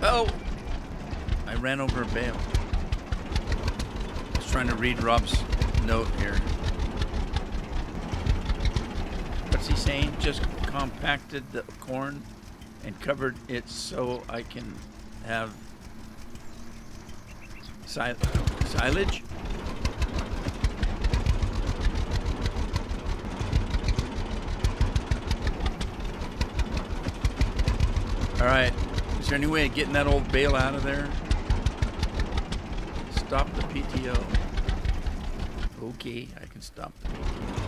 Oh! I ran over a bale. I was trying to read Rob's note here. What's he saying? Just compacted the corn and covered it so I can have silage? Alright. Is there any way of getting that old bale out of there? Stop the PTO. Okay, I can stop the PTO.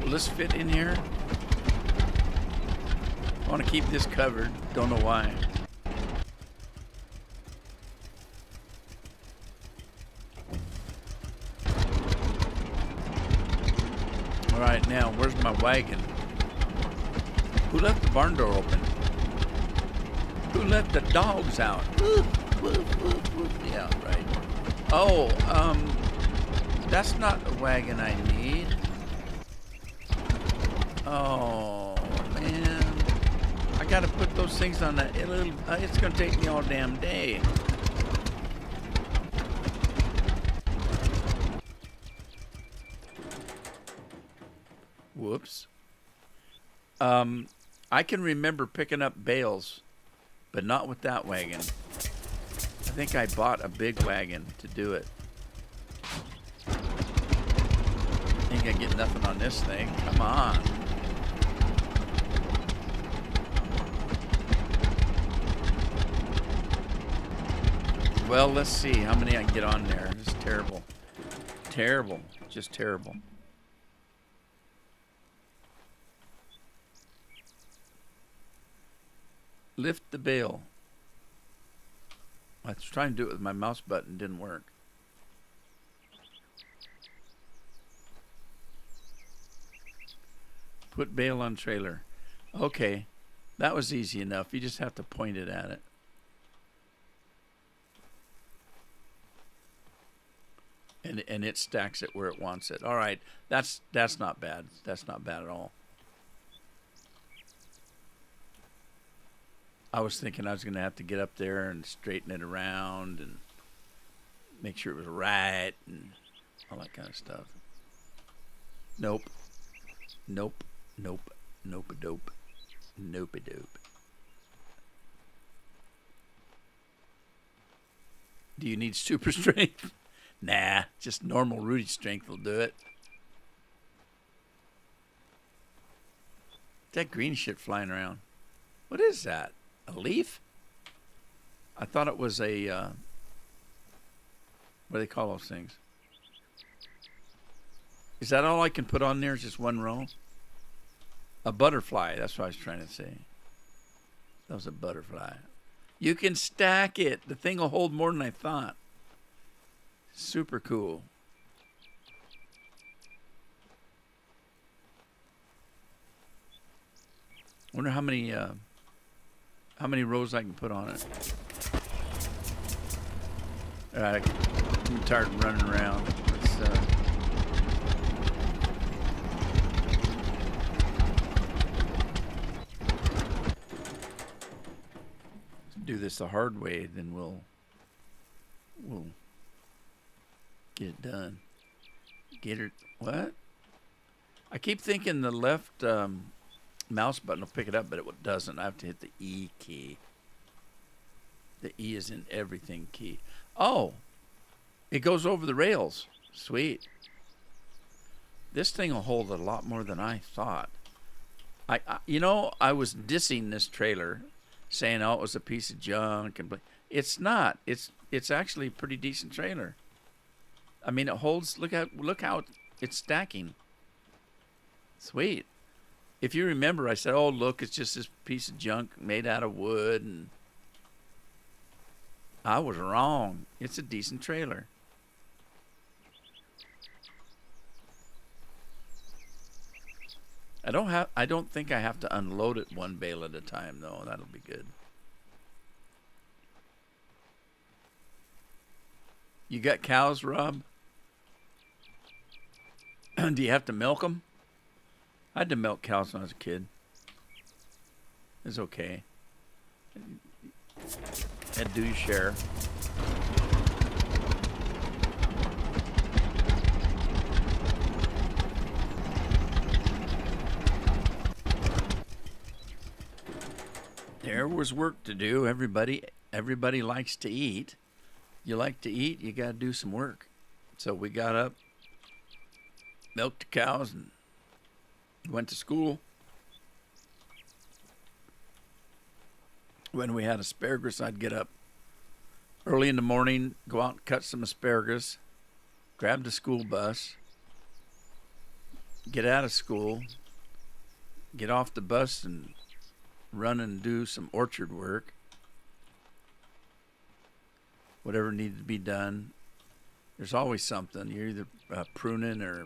Will this fit in here? I want to keep this covered. Don't know why. All right, now where's my wagon? Who left the barn door open? Who let the dogs out? Woof, woof, woof, woof. Yeah, right. Oh, that's not the wagon I need. Oh, man. I gotta put those things on that. It's gonna take me all damn day. Whoops. I can remember picking up bales, but not with that wagon. I think I bought a big wagon to do it. Ain't gonna get nothing on this thing. Come on. Well, let's see how many I can get on there. This is terrible. Terrible. Just terrible. Lift the bale. I was trying to do it with my mouse button. Didn't work. Put bale on trailer. Okay. That was easy enough. You just have to point it at it. And it stacks it where it wants it. All right. That's not bad. That's not bad at all. I was thinking I was going to have to get up there and straighten it around and make sure it was right and all that kind of stuff. Nope. Nope. Nope. Nope-a-dope. Nope-a-dope. Do you need super strength? Nah, just normal Rudy strength will do it. That green shit flying around. What is that? A leaf? I thought it was a, what do they call those things? Is that all I can put on there? Is just one row? A butterfly, that's what I was trying to say. That was a butterfly. You can stack it. The thing will hold more than I thought. Super cool. Wonder how many rows I can put on it. All right, I'm tired of running around. Let's do this the hard way, then we'll get it done. Get it. What? I keep thinking the left mouse button will pick it up, but it doesn't. I have to hit the E key. The E is in everything key. Oh, it goes over the rails. Sweet. This thing will hold a lot more than I thought. I was dissing this trailer, saying, "Oh, it was a piece of junk," and it's not. It's actually a pretty decent trailer. I mean, it holds. Look how it's stacking. Sweet. If you remember, I said, "Oh, look, it's just this piece of junk made out of wood," and I was wrong. It's a decent trailer. I don't think I have to unload it one bale at a time, though. That'll be good. You got cows, Rob? Do you have to milk them? I had to milk cows when I was a kid. It's okay. Had to do your share. There was work to do. Everybody likes to eat. You like to eat, you got to do some work. So we got up, milked the cows, and went to school. When we had asparagus, I'd get up early in the morning, go out and cut some asparagus, grab the school bus, get out of school, get off the bus and run and do some orchard work. Whatever needed to be done. There's always something. You're either pruning or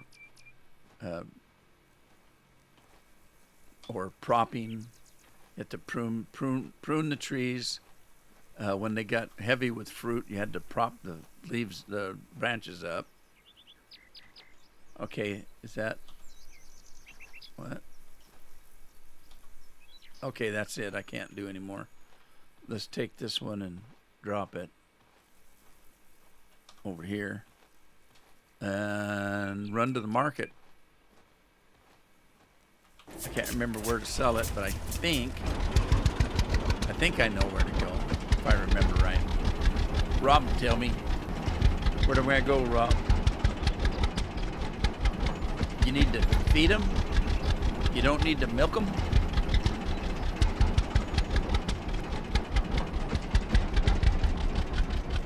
propping. You had to prune the trees. When they got heavy with fruit, you had to prop the leaves, the branches up. Okay, is that what? Okay, that's it. I can't do anymore. Let's take this one and drop it over here and run to the market. I can't remember where to sell it, but I think I know where to go, if I remember right. Rob, tell me. Where do I go, Rob? You need to feed them? You don't need to milk them?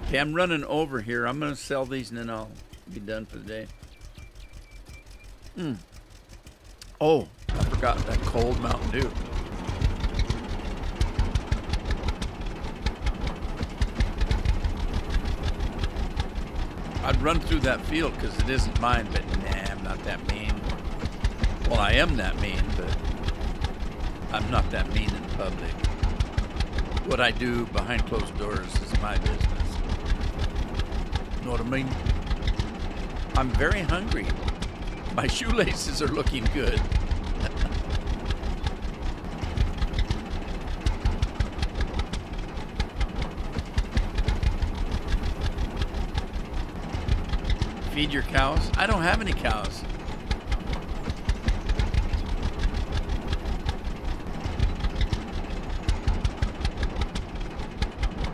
Okay, I'm running over here. I'm going to sell these and then I'll be done for the day. Oh, I forgot that cold Mountain Dew. I'd run through that field because it isn't mine, but nah, I'm not that mean. Well, I am that mean, but I'm not that mean in public. What I do behind closed doors is my business. Know what I mean? I'm very hungry. My shoelaces are looking good. Feed your cows? I don't have any cows.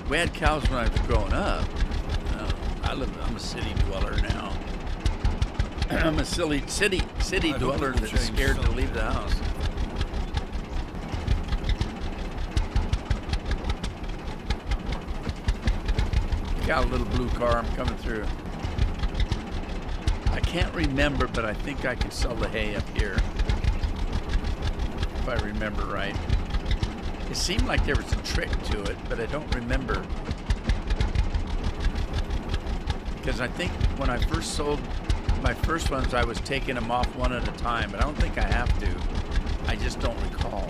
We had cows when I was growing up. I'm a city dweller now. I'm a city dweller that's scared to leave the house. Got a little blue car. I'm coming through. I can't remember, but I think I can sell the hay up here. If I remember right. It seemed like there was a trick to it, but I don't remember. Because I think when I first sold my first ones, I was taking them off one at a time, but I don't think I have to. I just don't recall.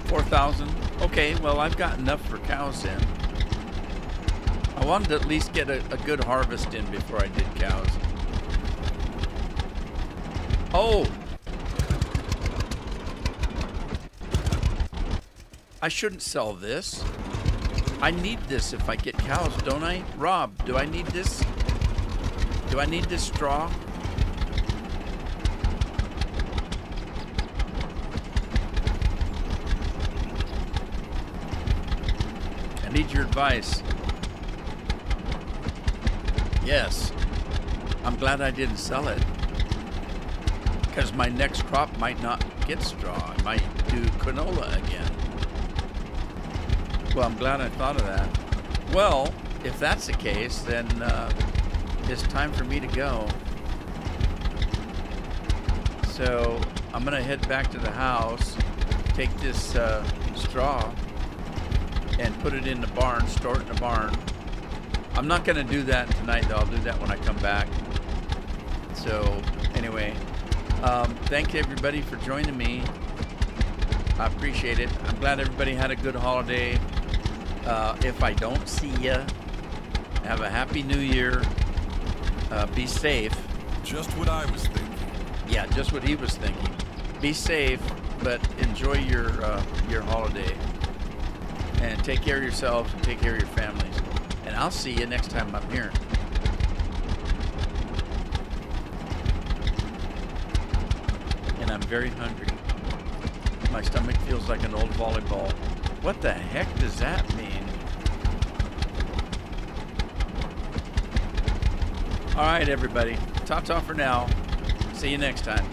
$4,000. Okay, well, I've got enough for cows in. I wanted to at least get a good harvest in before I did cows. Oh! I shouldn't sell this. I need this if I get cows, don't I? Rob, do I need this? Do I need this straw? I need your advice. Yes. I'm glad I didn't sell it. Because my next crop might not get straw. I might do canola again. Well, I'm glad I thought of that. Well, if that's the case, then it's time for me to go. So I'm going to head back to the house, take this straw, and put it in the barn, store it in the barn. I'm not going to do that tonight, though. I'll do that when I come back. So, anyway, thank you, everybody, for joining me. I appreciate it. I'm glad everybody had a good holiday. If I don't see you, have a happy new year. Be safe. Just what I was thinking. Yeah, just what he was thinking. Be safe, but enjoy your holiday. And take care of yourselves and take care of your families. And I'll see you next time I'm here. And I'm very hungry. My stomach feels like an old volleyball. What the heck does that mean? All right, everybody. Ta-ta for now. See you next time.